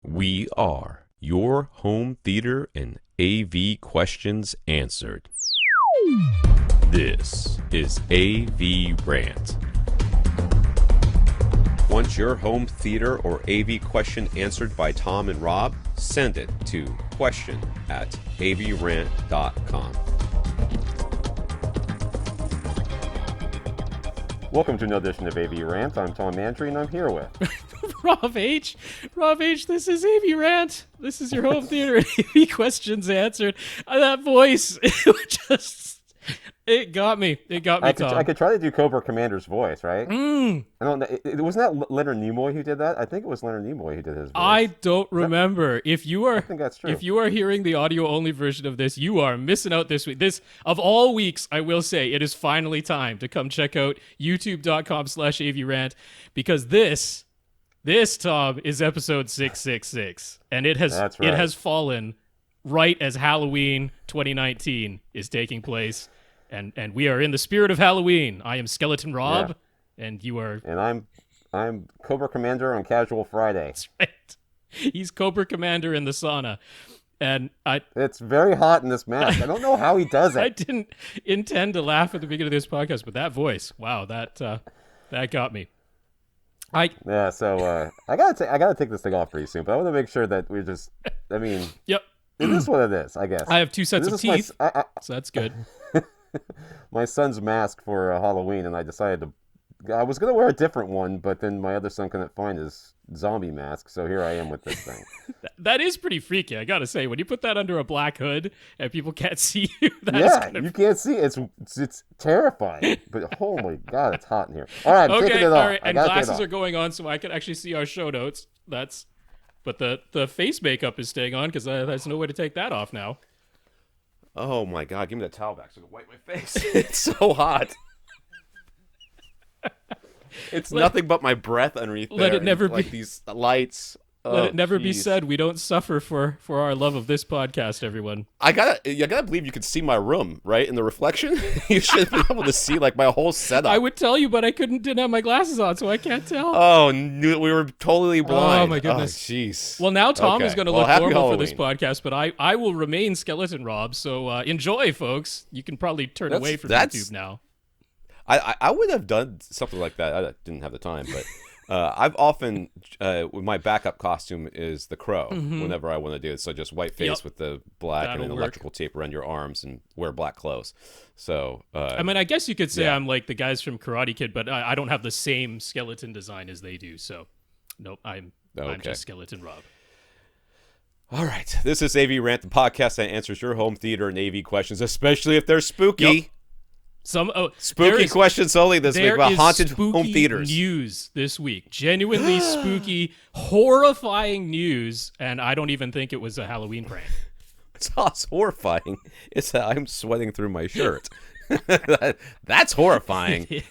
We are your home theater and AV questions answered. This is AVRant. Want your home theater or AV question answered by Tom and Rob? Send it to question@avrant.com. Welcome to another edition of AVRant. I'm Tom Mandry, and I'm here with Rob H. Rob H, this is AVRant. This is your home theater and AV questions answered. That voice, it got me. It got me, Tom. I could try to do Cobra Commander's voice, right? I don't know. Wasn't that Leonard Nimoy who did that? I think it was Leonard Nimoy who did his voice. I don't remember. I think that's true. If you are hearing the audio-only version of this, you are missing out this week. This, of all weeks, I will say, it is finally time to come check out youtube.com/AVRant, because this, Tom, is episode 666, and it has fallen right as Halloween 2019 is taking place. And we are in the spirit of Halloween. I am Skeleton Rob, and you are... And I'm Cobra Commander on Casual Friday. That's right. He's Cobra Commander in the sauna. And it's very hot in this mask. I don't know how he does it. I didn't intend to laugh at the beginning of this podcast, but that voice, wow, that got me. So I gotta take this thing off pretty soon, but I want to make sure that we're just... I mean... Yep. It is what it is, I guess. I have two sets of teeth, so that's good. My son's mask for Halloween, and I decided I was going to wear a different one, but then my other son couldn't find his zombie mask, so here I am with this thing. That is pretty freaky, I gotta say. When you put that under a black hood and people can't see you, you can't see. It's terrifying. But oh my god, it's hot in here. All right, I'm taking it off. All right, and glasses are going on, so I can actually see our show notes. But the face makeup is staying on because there's no way to take that off now. Oh my god, give me that towel back so I can wipe my face. It's so hot. It's nothing but my breath underneath there. Let it never like these lights. Let it never be said we don't suffer for our love of this podcast, everyone. I gotta believe you can see my room, right? In the reflection. You should be able to see like my whole setup. I would tell you, but I didn't have my glasses on, so I can't tell. Oh, we were totally blind. Oh my goodness. Jeez. Well, now Tom is going to look normal Halloween. for this podcast, but I will remain Skeleton Rob, so enjoy, folks. You can probably turn away from YouTube now. I would have done something like that. I didn't have the time, but I've often, my backup costume is the Crow whenever I want to do it. So just white face with the black and an electrical tape around your arms and wear black clothes. So I mean, I guess you could say I'm like the guys from Karate Kid, but I don't have the same skeleton design as they do. So nope, I'm just Skeleton Rob. All right, this is AVRant, the podcast that answers your home theater and AV questions, especially if they're spooky. Yep. Spooky questions only this week about haunted home theaters. News this week. Genuinely spooky, horrifying news, and I don't even think it was a Halloween prank. It's not horrifying. It's that I'm sweating through my shirt. That's horrifying.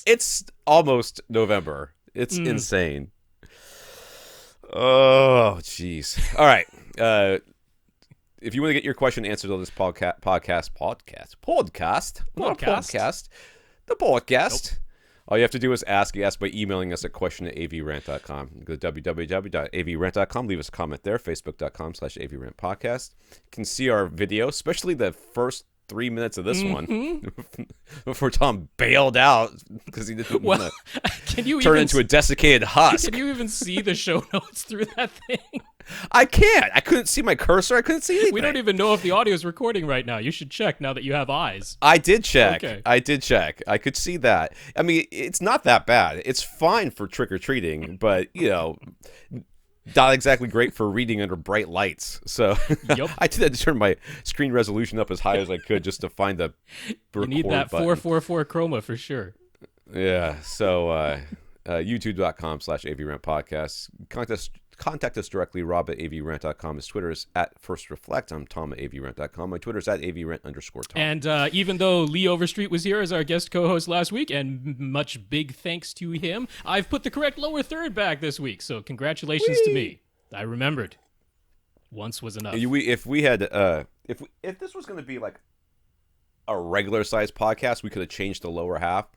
It's almost November. It's insane. Oh, jeez. All right. If you want to get your question answered on this podcast, all you have to do is ask by emailing us at question@avrant.com. Go to www.avrant.com, leave us a comment there, facebook.com/avrantpodcast. You can see our video, especially the first 3 minutes of this one, before Tom bailed out because he didn't want to turn into a desiccated husk. Can you even see the show notes through that thing? I can't. I couldn't see my cursor. I couldn't see anything. We don't even know if the audio is recording right now. You should check now that you have eyes. I did check. Okay. I could see that. I mean, it's not that bad. It's fine for trick-or-treating, but, not exactly great for reading under bright lights. So I did turn my screen resolution up as high as I could just to find the record You need that button. 444 chroma for sure. Yeah. So youtube.com/AVRant podcast. Contact us directly. Rob at avrant.com. His Twitter is at FirstReflect. I'm Tom at avrant.com. My Twitter is at avrant_Tom. And even though Lee Overstreet was here as our guest co-host last week, and much big thanks to him, I've put the correct lower third back this week. So congratulations to me. I remembered. Once was enough. If this was going to be like a regular sized podcast, we could have changed the lower half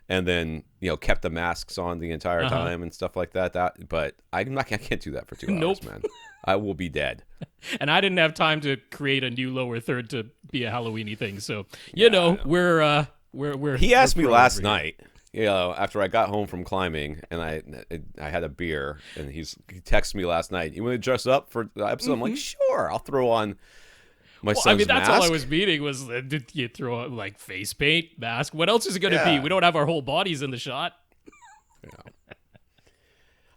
and then kept the masks on the entire time and stuff like that. But I can't do that for 2 hours, Nope. man. I will be dead. And I didn't have time to create a new lower third to be a Halloweeny thing. So we're He asked me pro last over here. night, after I got home from climbing, and I had a beer, and he texted me last night. You want to dress up for the episode? I'm like, sure. I'll throw on my son's that's mask. all I was meaning was did you throw out like face paint, mask? What else is it going to be? We don't have our whole bodies in the shot.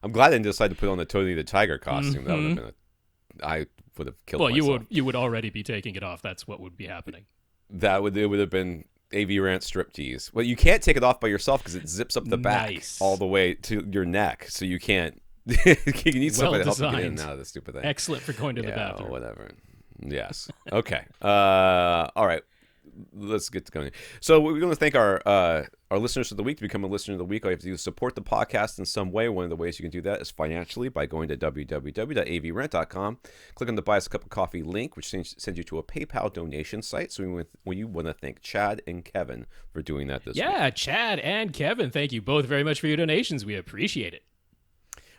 I'm glad I didn't decide to put on the Tony the Tiger costume. That would have been I would have killed myself. Well, you would already be taking it off. That's what would be happening. It would have been AVRant striptease. Well, you can't take it off by yourself because it zips up the back all the way to your neck, so you can't. You need somebody to help you get in and out of this stupid thing. Excellent for going to the bathroom. Whatever. Yes. Okay. All right. Let's get going. So we're going to thank our listeners of the week. To become a listener of the week, all you have to do is support the podcast in some way. One of the ways you can do that is financially by going to www.avrant.com. Click on the Buy Us a Cup of Coffee link, which sends you to a PayPal donation site. So we want to thank Chad and Kevin for doing that this week. Yeah, Chad and Kevin, thank you both very much for your donations. We appreciate it.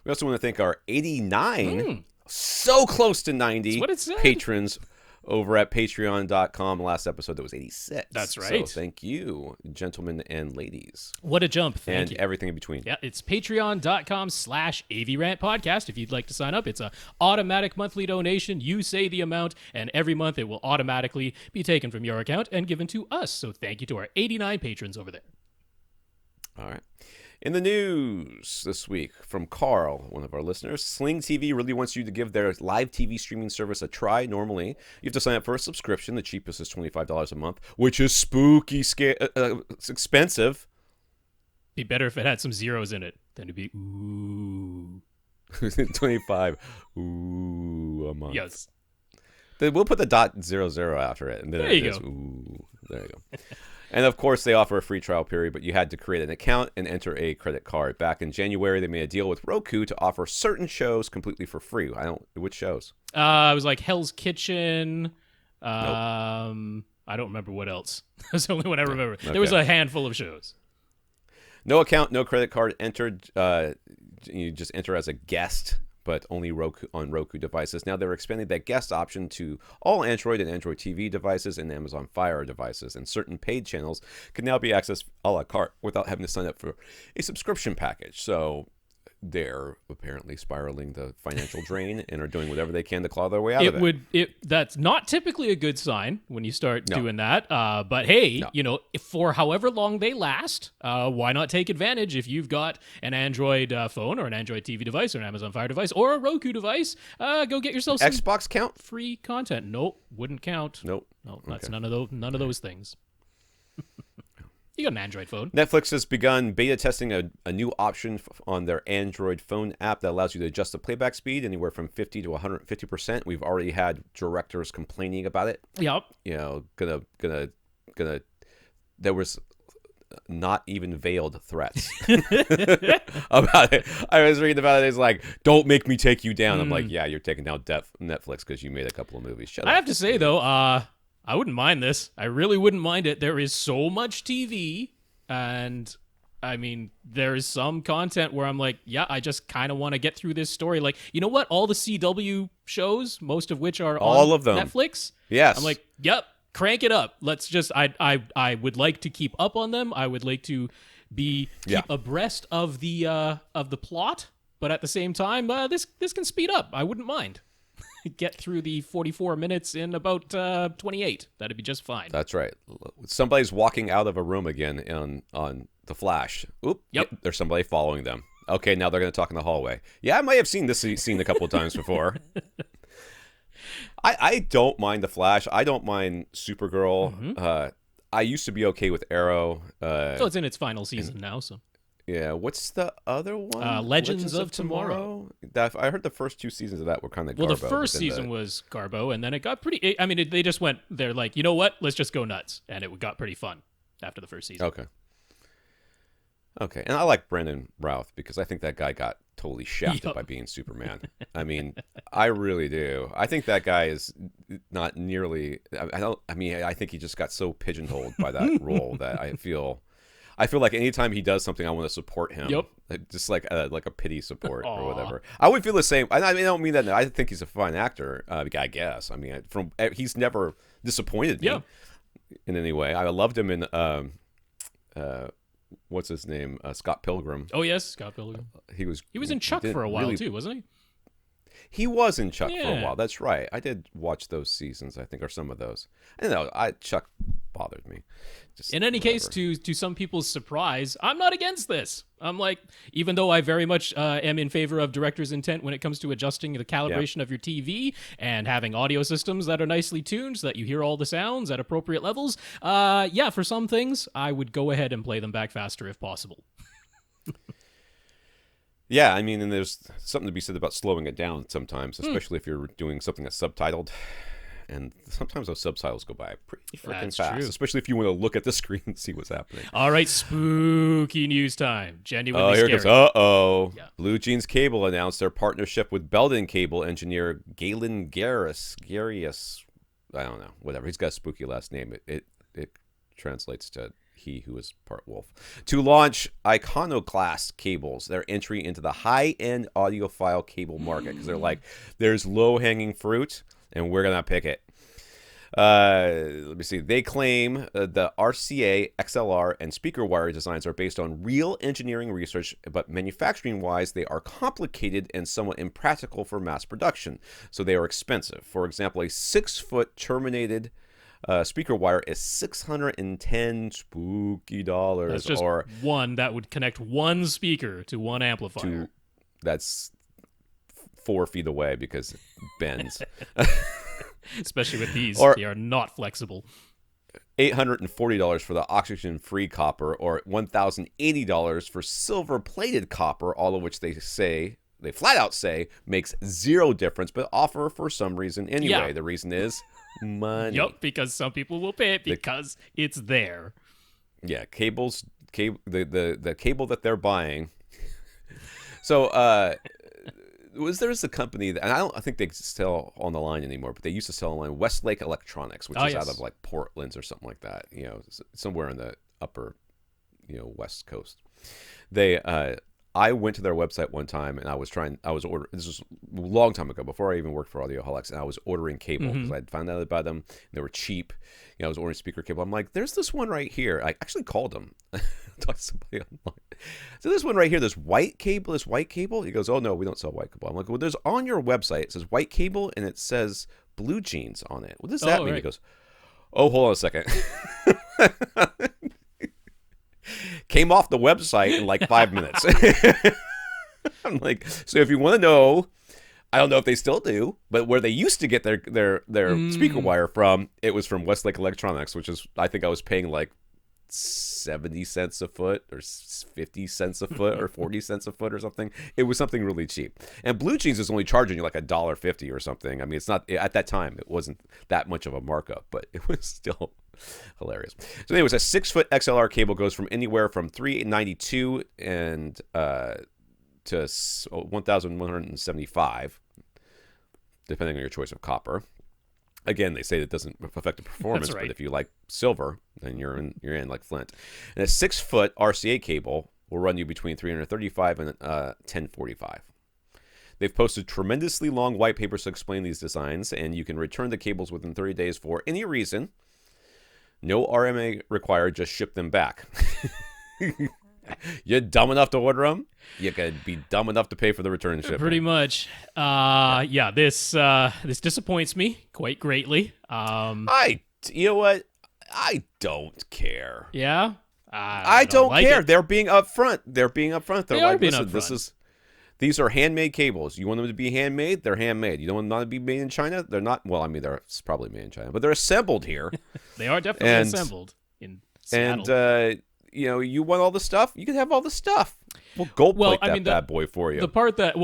We also want to thank our 89, so close to 90 That's what it said. patrons over at patreon.com. Last episode that was 86. That's right. So thank you, gentlemen and ladies. What a jump. Thank you. And everything in between. Yeah, it's patreon.com/AVRant podcast. If you'd like to sign up, it's an automatic monthly donation. You say the amount, and every month it will automatically be taken from your account and given to us. So thank you to our 89 patrons over there. All right. In the news this week from Carl, one of our listeners, Sling TV really wants you to give their live TV streaming service a try. Normally, you have to sign up for a subscription. The cheapest is $25 a month, which is spooky, it's expensive. Be better if it had some zeros in it. Then it'd be ooh. 25 ooh a month. Yes. Then we'll put the .00 after it, and then There it you is go. ooh. There you go. And of course, they offer a free trial period, but you had to create an account and enter a credit card. Back in January, they made a deal with Roku to offer certain shows completely for free. Which shows? It was like Hell's Kitchen. I don't remember what else. That's the only one I remember. Okay. There was a handful of shows. No account, no credit card entered. You just enter as a guest, but only on Roku devices. Now they're expanding that guest option to all Android and Android TV devices and Amazon Fire devices. And certain paid channels can now be accessed a la carte without having to sign up for a subscription package. So they're apparently spiraling the financial drain and are doing whatever they can to claw their way out of it. That's not typically a good sign when you start doing that. But hey, if for however long they last, why not take advantage? If you've got an Android phone or an Android TV device or an Amazon Fire device or a Roku device, go get yourself some Xbox count? free content. Nope, wouldn't count. Nope. No, that's Okay. none of those things. You got an Android phone. Netflix has begun beta testing a new option on their Android phone app that allows you to adjust the playback speed anywhere from 50 to 150%. We've already had directors complaining about it. Yep. Gonna. There was not even veiled threats about it. I was reading about it. It's like, don't make me take you down. I'm like, yeah, you're taking down Netflix because you made a couple of movies. Shut up. I have to say though, I wouldn't mind this. I really wouldn't mind it. There is so much TV, and I mean, there is some content where I'm like, yeah, I just kind of want to get through this story. Like, you know what? All the CW shows, most of which are all on of them. Netflix. Yes. I'm like, yep, crank it up. Let's just. I would like to keep up on them. I would like to keep abreast of the plot, but at the same time, this can speed up. I wouldn't mind. Get through the 44 minutes in about 28. That'd be just fine. That's right. Somebody's walking out of a room again on The Flash. Oop. Yep. There's somebody following them. Okay, now they're going to talk in the hallway. Yeah, I might have seen this scene a couple of times before. I don't mind The Flash. I don't mind Supergirl. Mm-hmm. I used to be okay with Arrow. So it's in its final season now. So yeah, what's the other one? Legends of Tomorrow. I heard the first 2 seasons of that were kind of well, garbo. the first season was Garbo, and then it got pretty. I mean, they just went. They're like, you know what? Let's just go nuts, and it got pretty fun after the first season. Okay, and I like Brandon Routh because I think that guy got totally shafted by being Superman. I mean, I really do. I think that guy is not nearly. I think he just got so pigeonholed by that role that I feel. I feel like anytime he does something, I want to support him. Yep. Just like a pity support or whatever. I would feel the same. I don't mean that. I think he's a fine actor. I guess. I mean, he's never disappointed me in any way. I loved him in what's his name? Scott Pilgrim. Oh yes, Scott Pilgrim. He was in Chuck for a while too, wasn't he? He was in Chuck for a while. That's right. I did watch those seasons, I think, or some of those. I don't know. Chuck bothered me. Just in any case, to some people's surprise, I'm not against this. I'm like, even though I very much am in favor of director's intent when it comes to adjusting the calibration of your TV and having audio systems that are nicely tuned so that you hear all the sounds at appropriate levels, for some things, I would go ahead and play them back faster if possible. Yeah, I mean, and there's something to be said about slowing it down sometimes, especially if you're doing something that's subtitled. And sometimes those subtitles go by pretty freaking fast, true. Especially if you want to look at the screen and see what's happening. All right, spooky news time. Genuinely here scary. it goes. Yeah. Blue Jeans Cable announced their partnership with Belden cable engineer Galen Garius. I don't know, whatever. He's got a spooky last name. It translates to he who is part wolf, to launch Iconoclast cables, their entry into the high-end audiophile cable market, because they're like, there's low-hanging fruit, and we're going to pick it. Let me see. They claim the RCA, XLR, and speaker wire designs are based on real engineering research, but manufacturing-wise, they are complicated and somewhat impractical for mass production, so they are expensive. For example, a 6-foot terminated speaker wire is $610 spooky dollars. That's just one that would connect one speaker to one amplifier. That's 4 feet away because it bends. Especially with these, they are not flexible. $840 for the oxygen-free copper, or $1,080 for silver-plated copper, all of which they flat out say makes zero difference, but offer for some reason anyway. Yeah. The reason is money. Yep, because some people will pay it because it's there. Yeah, the cable that they're buying. So there's a company that, and I think they sell on the line anymore, but they used to sell online, Westlake Electronics, which is out of like Portland or something like that, somewhere in the upper, West Coast. I went to their website one time and I was ordering, this was a long time ago, before I even worked for Audioholics, and I was ordering cable because I'd found out about them. And they were cheap. I was ordering speaker cable. I'm like, there's this one right here. I actually called them. Talked to somebody online. So this one right here, this white cable. He goes, oh no, we don't sell white cable. I'm like, well, there's on your website, it says white cable and it says Blue Jeans on it. What does that mean? Right. He goes, oh, hold on a second. Came off the website in like 5 minutes. I'm like, so if you want to know, I don't know if they still do, but where they used to get their speaker wire from, it was from Westlake Electronics, which is, I think I was paying like 70 cents a foot or 50 cents a foot or 40 cents a foot or something. It was something really cheap. And Blue Jeans is only charging you like $1.50 or something. I mean, it's not, at that time, it wasn't that much of a markup, but it was still hilarious. So anyways, a 6-foot XLR cable goes from anywhere from $392 and to $1,175, depending on your choice of copper. Again, they say that doesn't affect the performance, but if you like silver, then you're in like Flint. And a 6-foot RCA cable will run you between $335 and $1,045. They've posted tremendously long white papers to explain these designs, and you can return the cables within 30 days for any reason. No RMA required, just ship them back. You're dumb enough to order them, you could be dumb enough to pay for the return shipping. Pretty much. This disappoints me quite greatly. You know what? I don't care. Yeah? I don't care. It. They're being upfront. They're They like, are being listen, upfront. These are handmade cables. You want them to be handmade? They're handmade. You don't want them to be made in China? They're not. Well, I mean, they're probably made in China, but they're assembled here. They are definitely assembled in Seattle. And, you want all the stuff? You can have all the stuff. We'll gold plate that bad boy for you. The part that,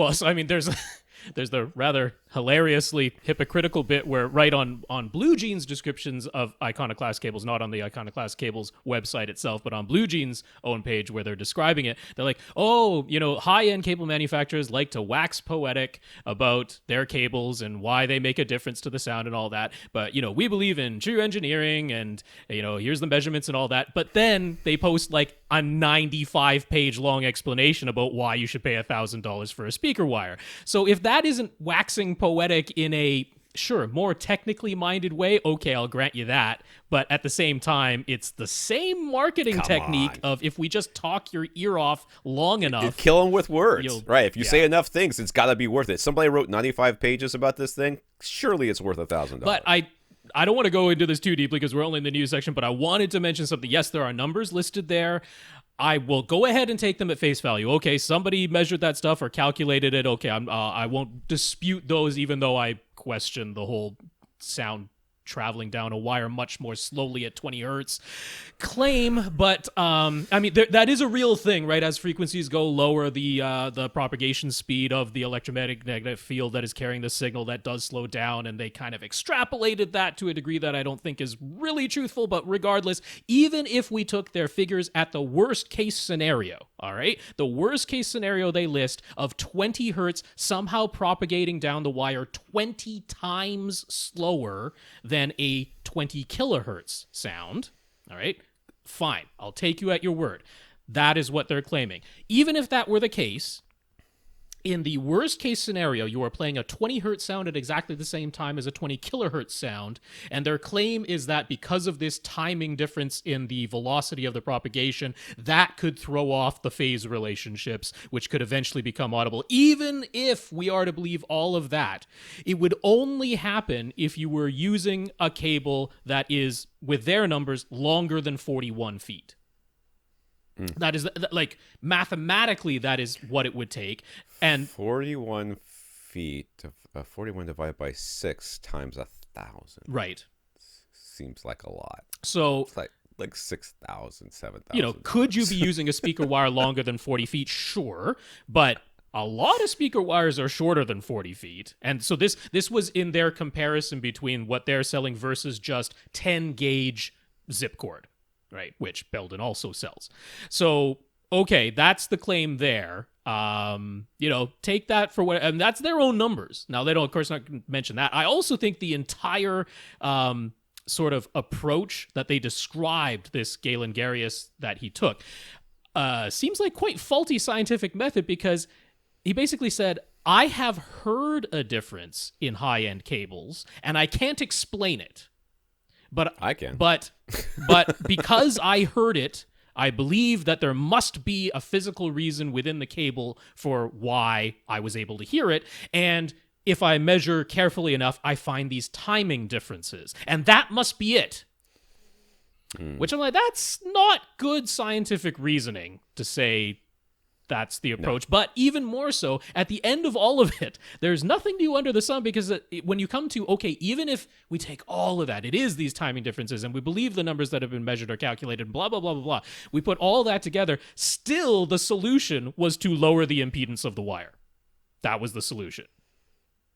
there's the rather hilariously hypocritical bit where right on Blue Jean's descriptions of Iconoclast cables, not on the Iconoclast cables website itself, but on Blue Jean's own page where they're describing it, they're like, oh, high-end cable manufacturers like to wax poetic about their cables and why they make a difference to the sound and all that. But, we believe in true engineering and, here's the measurements and all that. But then they post like a 95-page long explanation about why you should pay $1,000 for a speaker wire. So if that isn't waxing poetic in a more technically minded way, okay, I'll grant you that. But at the same time, it's the same marketing technique of if we just talk your ear off long enough. Kill them with words. Right. If you say enough things, it's got to be worth it. Somebody wrote 95 pages about this thing. Surely it's worth $1,000. But I don't want to go into this too deeply because we're only in the news section, but I wanted to mention something. Yes, there are numbers listed there. I will go ahead and take them at face value. Okay, somebody measured that stuff or calculated it. Okay, I won't dispute those, even though I question the whole sound traveling down a wire much more slowly at 20 hertz claim. But that is a real thing, right? As frequencies go lower, the propagation speed of the electromagnetic field that is carrying the signal, that does slow down, and they kind of extrapolated that to a degree that I don't think is really truthful. But regardless, even if we took their figures at the worst case scenario, all right, the worst case scenario they list of 20 hertz somehow propagating down the wire 20 times slower than a 20 kilohertz sound, all right, fine, I'll take you at your word. That is what they're claiming. Even if that were the case, in the worst case scenario, you are playing a 20 hertz sound at exactly the same time as a 20 kilohertz sound, and their claim is that because of this timing difference in the velocity of the propagation, that could throw off the phase relationships, which could eventually become audible. Even if we are to believe all of that, it would only happen if you were using a cable that is, with their numbers, longer than 41 feet. That is, like, mathematically, that is what it would take. And 41 feet, 41 divided by 6 times 1,000. Right. Seems like a lot. So it's like 6,000, 7,000. Could you be using a speaker wire longer than 40 feet? Sure. But a lot of speaker wires are shorter than 40 feet. And so this was in their comparison between what they're selling versus just 10 gauge zip cord. Right, which Belden also sells. So, okay, that's the claim there. Take that for what, and that's their own numbers. Now, they don't, of course, not mention that. I also think the entire sort of approach that they described this Galen Garius that he took seems like quite faulty scientific method, because he basically said, I have heard a difference in high-end cables, and I can't explain it. But I can. But because I heard it, I believe that there must be a physical reason within the cable for why I was able to hear it. And if I measure carefully enough, I find these timing differences. And that must be it. Which I'm like, that's not good scientific reasoning to say that's the approach. No. But even more so, at the end of all of it, there's nothing new under the sun, because when you come to, okay, even if we take all of that, it is these timing differences, and we believe the numbers that have been measured or calculated, blah, blah, blah, blah, blah. We put all that together. Still, the solution was to lower the impedance of the wire. That was the solution.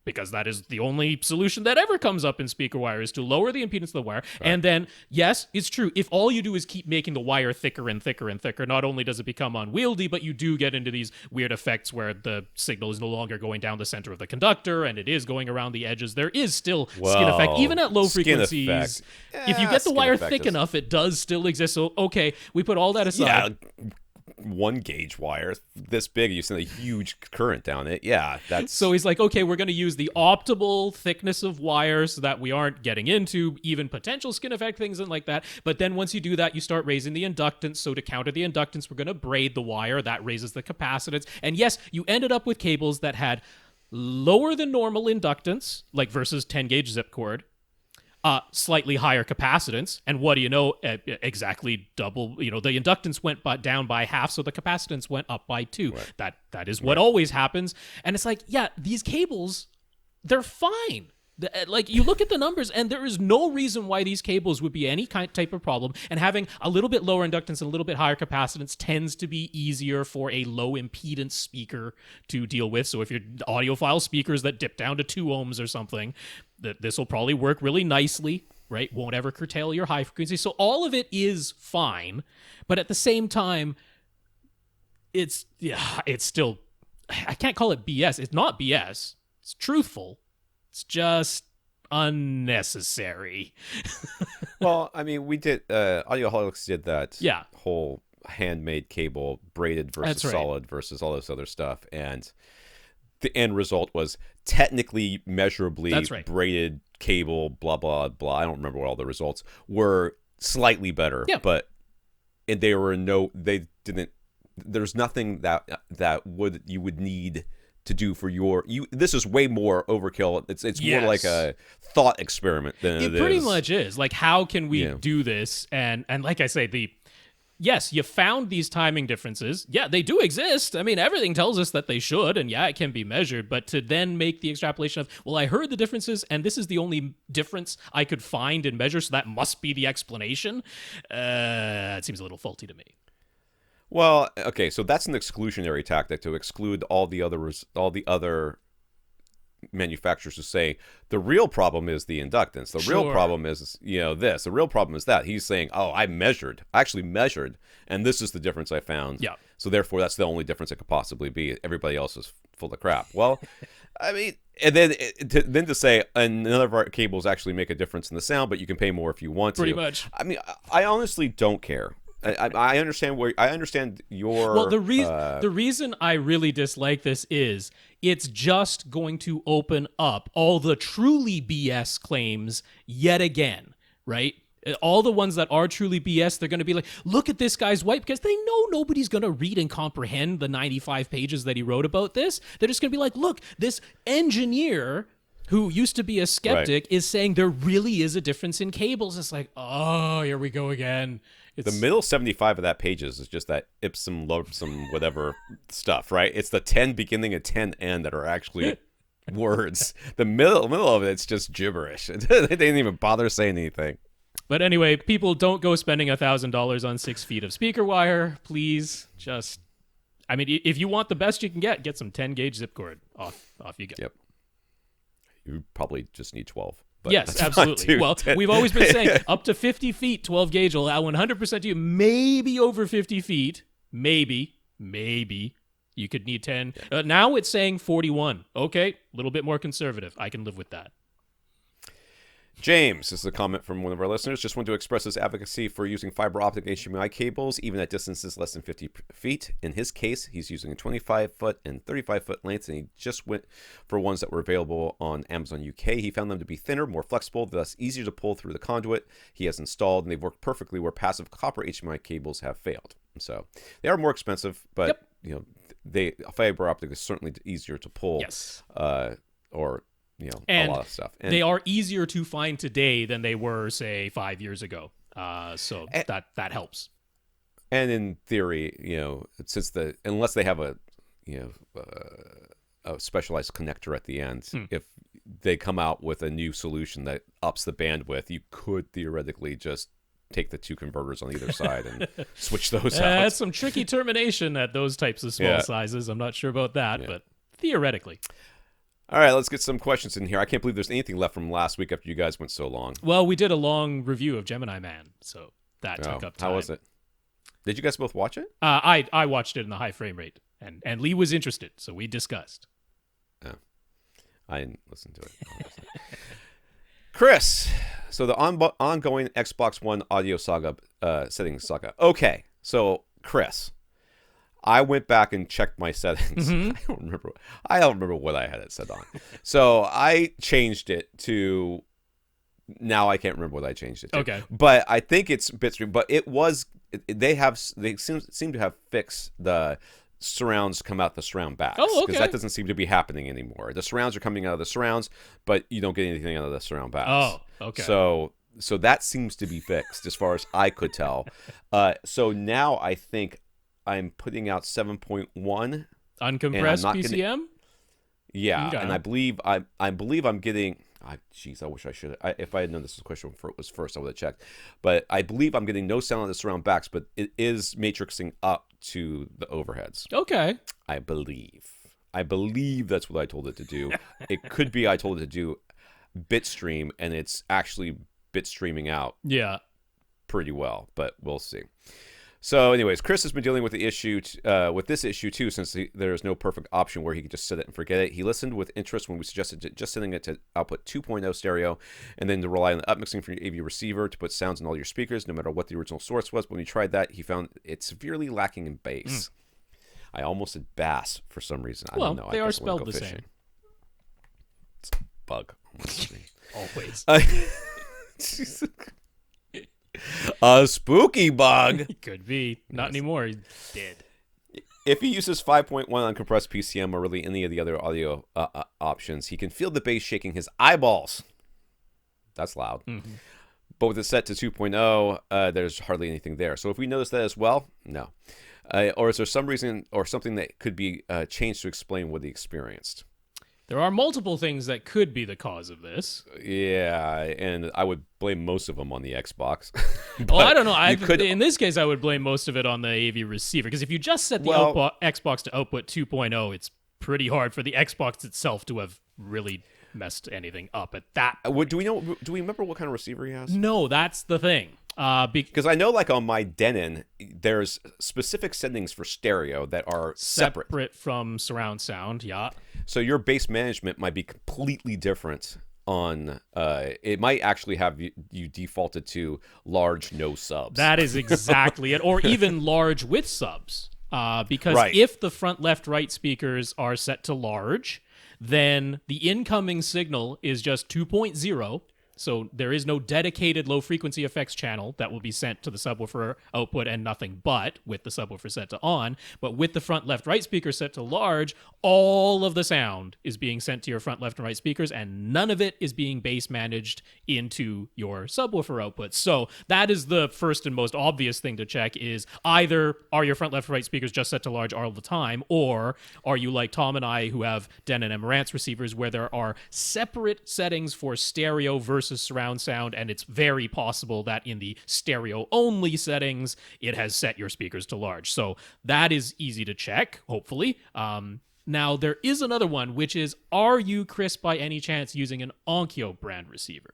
Because that is the only solution that ever comes up in speaker wire, is to lower the impedance of the wire. Right. And then, yes, it's true, if all you do is keep making the wire thicker and thicker and thicker, not only does it become unwieldy, but you do get into these weird effects where the signal is no longer going down the center of the conductor, and it is going around the edges. There is still skin effect, even at low frequencies. If you get the wire thick enough, it does still exist. So, okay, we put all that aside. Yeah. 1 gauge wire this big, you send a huge current down it. Yeah, that's so he's like, okay, we're going to use the optimal thickness of wire so that we aren't getting into even potential skin effect things and like that. But then once you do that, you start raising the inductance. So to counter the inductance, we're going to braid the wire. That raises the capacitance. And yes, you ended up with cables that had lower than normal inductance, like versus 10 gauge zip cord, slightly higher capacitance, and what do you know, exactly double, the inductance went down by half, so the capacitance went up by 2. Right. That is what always happens. And it's like, yeah, these cables, they're fine. Like, you look at the numbers, and there is no reason why these cables would be any type of problem. And having a little bit lower inductance and a little bit higher capacitance tends to be easier for a low impedance speaker to deal with. So if you're audiophile speakers that dip down to 2 ohms or something, this will probably work really nicely, right? Won't ever curtail your high frequency. So all of it is fine. But at the same time, it's still, I can't call it BS. It's not BS. It's truthful. It's just unnecessary. Well, I mean, we did, Audioholics did that Yeah. whole handmade cable, braided versus That's right. solid versus all this other stuff. And the end result was technically, measurably That's right. braided cable, blah, blah, blah. I don't remember what all the results were. Slightly better. Yeah. But there's nothing that you would need to do for this is way more overkill. It's more like a thought experiment than it is. It pretty much is. Like, how can we do this? And like I say, yes, you found these timing differences. Yeah, they do exist. I mean, everything tells us that they should, and yeah, it can be measured. But to then make the extrapolation of, well, I heard the differences, and this is the only difference I could find and measure, so that must be the explanation. It seems a little faulty to me. Well, okay, so that's an exclusionary tactic to exclude all the other manufacturers who say the real problem is the inductance. The real problem is this. The real problem is that. He's saying, "Oh, I actually measured, and this is the difference I found." Yeah. So therefore, that's the only difference it could possibly be. Everybody else is full of crap. Well, I mean, and then to say, and none of our cables actually make a difference in the sound, but you can pay more if you want to. Pretty much. I mean, I honestly don't care. I understand your. Well, the reason I really dislike this is it's just going to open up all the truly BS claims yet again, right? All the ones that are truly BS, they're going to be like, look at this guy's white, because they know nobody's going to read and comprehend the 95 pages that he wrote about this. They're just going to be like, look, this engineer who used to be a skeptic is saying there really is a difference in cables. It's like, oh, here we go again. The middle 75 of that pages is just that ipsum, lobsum, whatever stuff, right? It's the 10 beginning and 10 end that are actually words. The middle of it's just gibberish. They didn't even bother saying anything. But anyway, people, don't go spending $1,000 on 6 feet of speaker wire. Please, I mean, if you want the best you can get some 10-gauge zip cord. Off you go. Yep. You probably just need 12. But yes, absolutely. Well, we've always been saying up to 50 feet, 12 gauge will allow 100% to you. Maybe over 50 feet, maybe you could need 10. Now it's saying 41. Okay, a little bit more conservative. I can live with that. James, this is a comment from one of our listeners. Just want to express his advocacy for using fiber optic HDMI cables, even at distances less than 50 feet. In his case, he's using a 25-foot and 35-foot lengths, and he just went for ones that were available on Amazon UK. He found them to be thinner, more flexible, thus easier to pull through the conduit he has installed, and they've worked perfectly where passive copper HDMI cables have failed. So they are more expensive, but fiber optic is certainly easier to pull. Yes. And a lot of stuff. And they are easier to find today than they were, say, 5 years ago. So that helps. And in theory, unless they have a specialized connector at the end, if they come out with a new solution that ups the bandwidth, you could theoretically just take the 2 converters on either side and switch those out. That's some tricky termination at those types of small sizes. I'm not sure about that, but theoretically. All right, let's get some questions in here. I can't believe there's anything left from last week after you guys went so long. Well, we did a long review of Gemini Man, so that took up time. How was it? Did you guys both watch it? I watched it in the high frame rate, and Lee was interested, so we discussed. Oh, I didn't listen to it. Chris, so the ongoing Xbox One audio saga, settings saga. Okay, so Chris, I went back and checked my settings. Mm-hmm. I don't remember what I had it set on. So I changed it to. Now I can't remember what I changed it to. Okay. But I think it's bitstream. But it was. They seem to have fixed the surrounds come out the surround backs. Oh, okay. Because that doesn't seem to be happening anymore. The surrounds are coming out of the surrounds, but you don't get anything out of the surround backs. Oh, okay. So that seems to be fixed as far as I could tell. So now I think I'm putting out 7.1 uncompressed PCM. Yeah, okay. and I believe I'm getting. Jeez, I wish I should. If I had known this question was first, I would have checked. But I believe I'm getting no sound on the surround backs, but it is matrixing up to the overheads. Okay. I believe that's what I told it to do. It could be I told it to do bitstream, and it's actually bitstreaming out Yeah. pretty well, but we'll see. So anyways, Chris has been dealing with the issue, with this issue too, since there's no perfect option where he could just set it and forget it. He listened with interest when we suggested just setting it to output 2.0 stereo, and then to rely on the upmixing from your AV receiver to put sounds in all your speakers, no matter what the original source was. But when he tried that, he found it severely lacking in bass. I almost said bass for some reason. I don't know. They I are guess I wanna spelled go the fishing. same. Bug. Always. A spooky bug. Could be. Not anymore. He's dead. If he uses 5.1 on compressed PCM or really any of the other audio options, he can feel the bass shaking his eyeballs. That's loud. Mm-hmm. But with it set to 2.0, there's hardly anything there. So if we notice that as well, no. Or is there some reason or something that could be changed to explain what he experienced? There are multiple things that could be the cause of this. Yeah, and I would blame most of them on the Xbox. Well, I don't know. In this case, I would blame most of it on the AV receiver, because if you just set the Xbox to output 2.0, it's pretty hard for the Xbox itself to have really messed anything up at that point. Do we remember what kind of receiver he has? No, that's the thing. Because I know, like on my Denon, there's specific settings for stereo that are separate from surround sound. Yeah. So your bass management might be completely different on. It might actually have you defaulted to large, no subs. That is exactly it, or even large with subs. Because if the front, left, right speakers are set to large, then the incoming signal is just 2.0. So there is no dedicated low-frequency effects channel that will be sent to the subwoofer output and nothing but with the subwoofer set to on. But with the front, left, right speaker set to large, all of the sound is being sent to your front, left, and right speakers, and none of it is being bass managed into your subwoofer output. So that is the first and most obvious thing to check, is either are your front, left, right speakers just set to large all the time, or are you like Tom and I, who have Denon and Marantz receivers where there are separate settings for stereo versus surround sound, and it's very possible that in the stereo only settings it has set your speakers to large. So that is easy to check, hopefully. Now there is another one, which is, are you, Chris, by any chance using an Onkyo brand receiver?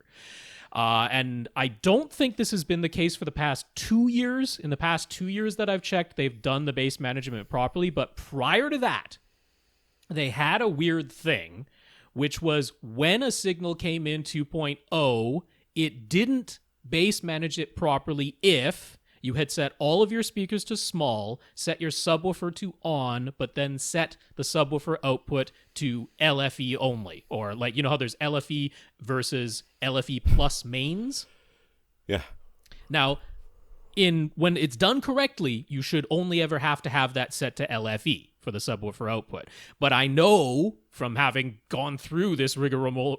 And I don't think this has been the case for the past 2 years. In the past 2 years that I've checked, they've done the bass management properly, but prior to that, they had a weird thing, which was when a signal came in 2.0, it didn't bass manage it properly if you had set all of your speakers to small, set your subwoofer to on, but then set the subwoofer output to LFE only. Or like, you know how there's LFE versus LFE plus mains? Yeah. Now, when it's done correctly, you should only ever have to have that set to LFE for the subwoofer output. But I know from having gone through this rigmarole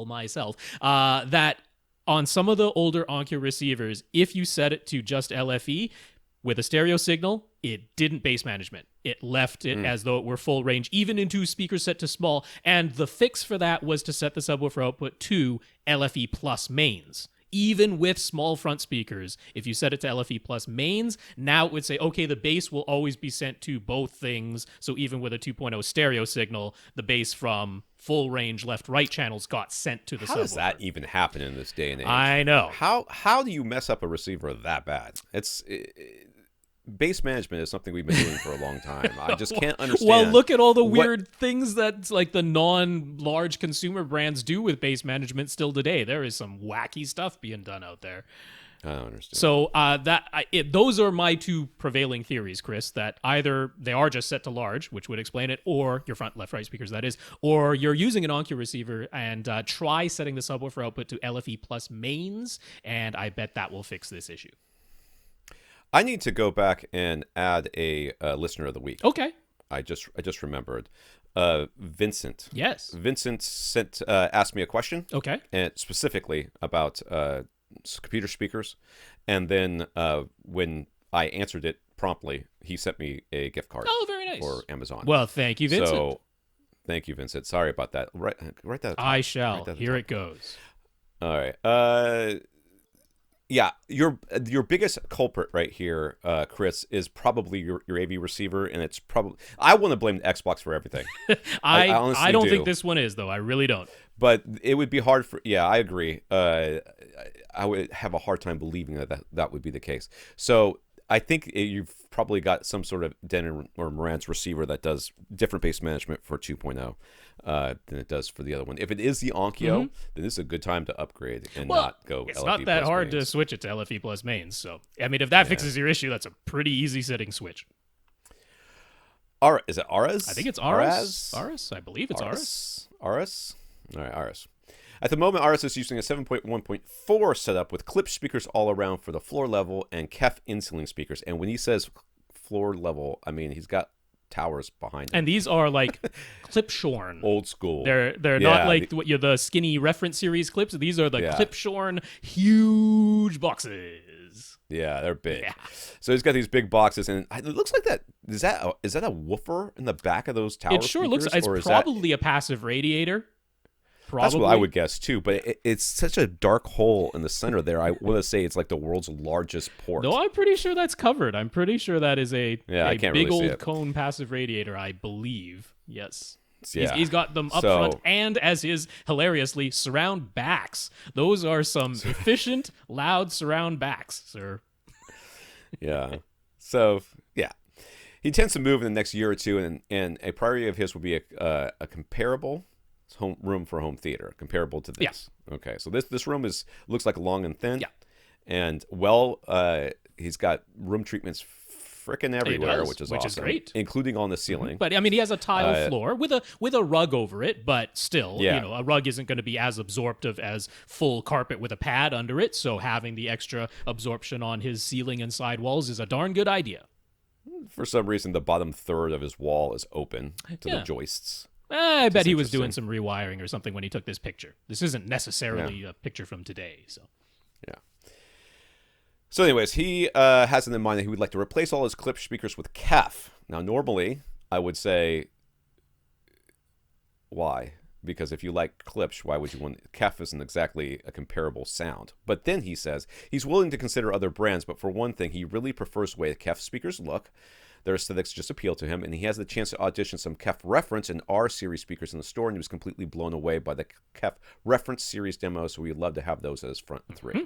myself, that on some of the older Onkyo receivers, if you set it to just LFE with a stereo signal, it didn't bass management. It left it as though it were full range, even into speakers set to small. And the fix for that was to set the subwoofer output to LFE plus mains. Even with small front speakers, if you set it to LFE plus mains, now it would say, okay, the bass will always be sent to both things. So even with a 2.0 stereo signal, the bass from full range left-right channels got sent to the subwoofer. How does that even happen in this day and age? I know. How do you mess up a receiver that bad? Bass management is something we've been doing for a long time. I just can't understand. Well, look at all the weird things that like the non-large consumer brands do with bass management still today. There is some wacky stuff being done out there. I don't understand. So those are my two prevailing theories, Chris, that either they are just set to large, which would explain it, or your front, left, right speakers, that is, or you're using an Onkyo receiver and try setting the subwoofer output to LFE plus mains, and I bet that will fix this issue. I need to go back and add a listener of the week. Okay. I just remembered. Vincent. Yes. Vincent asked me a question. Okay. And specifically about computer speakers, and then when I answered it promptly, he sent me a gift card. Oh, very nice. For Amazon. Well, thank you, Vincent. So, Thank you, Vincent. Sorry about that. Write that. I shall. Here it goes. All right. Yeah, your biggest culprit right here, Chris, is probably your AV receiver, and it's probably I want to blame the Xbox for everything. I honestly don't think this one is, though. I really don't. But it would be hard for. Yeah, I agree. I would have a hard time believing that would be the case. So I think you've probably got some sort of Den or Marantz receiver that does different base management for 2.0 than it does for the other one. If it is the Onkyo, then this is a good time to upgrade and not go it's LFE not that plus hard mains. to switch it to LFE plus mains. So, I mean, if that fixes your issue, that's a pretty easy setting switch. Is it Aras? I think it's Aras. Aras? I believe it's Aras. Aras? All right, Aras. At the moment, Aras is using a 7.1.4 setup with clip speakers all around for the floor level and KEF in-ceiling speakers. And when he says floor level, I mean he's got towers behind him. And these are like clip shorn. Old school. They're not like the skinny reference series clips. These are the clip shorn huge boxes. Yeah, they're big. Yeah. So he's got these big boxes, and it looks like that. Is that a woofer in the back of those tower It sure speakers, looks. It's probably a passive radiator. Probably. That's what I would guess too, but it's such a dark hole in the center there. I want to say it's like the world's largest port. No, I'm pretty sure that's covered. I'm pretty sure that is a big really old cone passive radiator, I believe. Yes. Yeah. He's got them up front and as his, hilariously, surround backs. Those are some efficient, loud surround backs, sir. Yeah. So, yeah. He tends to move in the next year or two, and a priority of his will be a comparable room for home theater, comparable to this. Yeah. Okay, so this room looks like long and thin. Yeah. And he's got room treatments frickin' everywhere, which is awesome, great, including on the ceiling. But I mean, he has a tile floor with a rug over it, but still, Yeah. a rug isn't going to be as absorptive as full carpet with a pad under it. So having the extra absorption on his ceiling and side walls is a darn good idea. For some reason, the bottom third of his wall is open to the joists. I bet he was doing some rewiring or something when he took this picture. This isn't necessarily a picture from today. So, yeah. So, anyways, he has it in mind that he would like to replace all his clip speakers with KEF. Now, normally, I would say, why? Because if you like clips, why would you want... KEF isn't exactly a comparable sound. But then he says he's willing to consider other brands, but for one thing, he really prefers the way KEF speakers look. Their aesthetics just appeal to him, and he has the chance to audition some KEF reference and R-series speakers in the store, and he was completely blown away by the KEF reference series demo, so we'd love to have those as front three. Mm-hmm.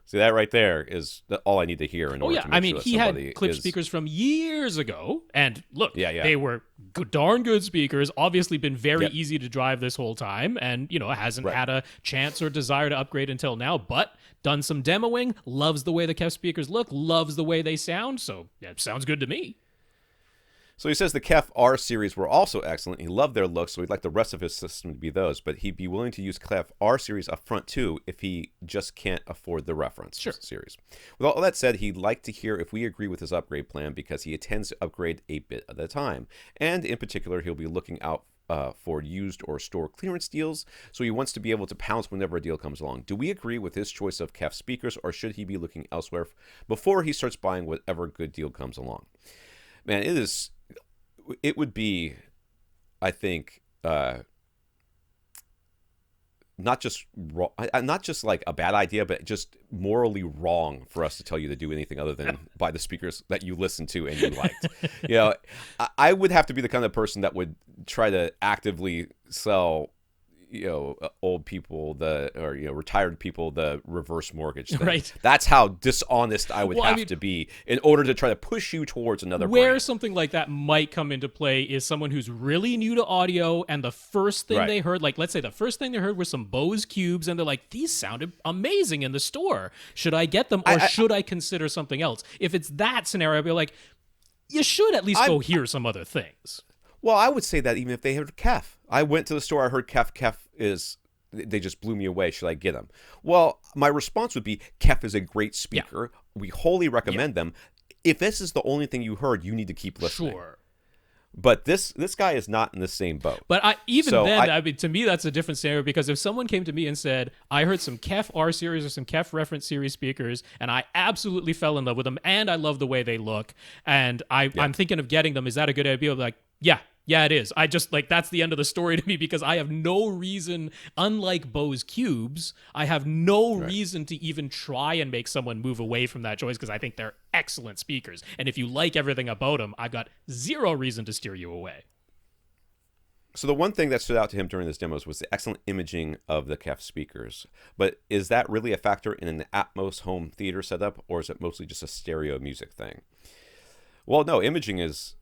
See, that right there is all I need to hear in order to make I mean, sure that he had clip speakers from years ago, and look, they were darn good speakers, obviously been very easy to drive this whole time, and, hasn't had a chance or desire to upgrade until now, but done some demoing, loves the way the KEF speakers look, loves the way they sound, so that sounds good to me. So he says the KEF R series were also excellent. He loved their looks, so he'd like the rest of his system to be those. But he'd be willing to use KEF R series up front too if he just can't afford the reference series. With all that said, he'd like to hear if we agree with his upgrade plan because he intends to upgrade a bit at a time. And in particular, he'll be looking out for used or store clearance deals, so he wants to be able to pounce whenever a deal comes along. Do we agree with his choice of KEF speakers, or should he be looking elsewhere before he starts buying whatever good deal comes along? Man, it would be, I think, not just like a bad idea, but just morally wrong for us to tell you to do anything other than buy the speakers that you listened to and you liked. I would have to be the kind of person that would try to actively sell old people retired people the reverse mortgage thing. Right. That's how dishonest I would have to be in order to try to push you towards another brand. Something like that might come into play is someone who's really new to audio, and the first thing they heard, like let's say the first thing they heard were some Bose Cubes, and they're like, these sounded amazing in the store. Should I get them, or should I consider something else? If it's that scenario, I'd be like, you should at least go hear some other things. Well, I would say that even if they heard KEF. I went to the store, I heard KEF. KEF they just blew me away. Should I get them? Well, my response would be, KEF is a great speaker. Yeah. We wholly recommend them. If this is the only thing you heard, you need to keep listening. Sure. But this guy is not in the same boat. But to me, that's a different scenario, because if someone came to me and said, I heard some KEF R series or some KEF reference series speakers, and I absolutely fell in love with them, and I love the way they look, and I'm thinking of getting them, is that a good idea? Like, yeah, Yeah, it is. I just like that's the end of the story to me because I have no reason, unlike Bose Cubes, I have no reason to even try and make someone move away from that choice because I think they're excellent speakers. And if you like everything about them, I've got zero reason to steer you away. So the one thing that stood out to him during this demos was the excellent imaging of the KEF speakers. But is that really a factor in an Atmos home theater setup, or is it mostly just a stereo music thing? Well, no, imaging is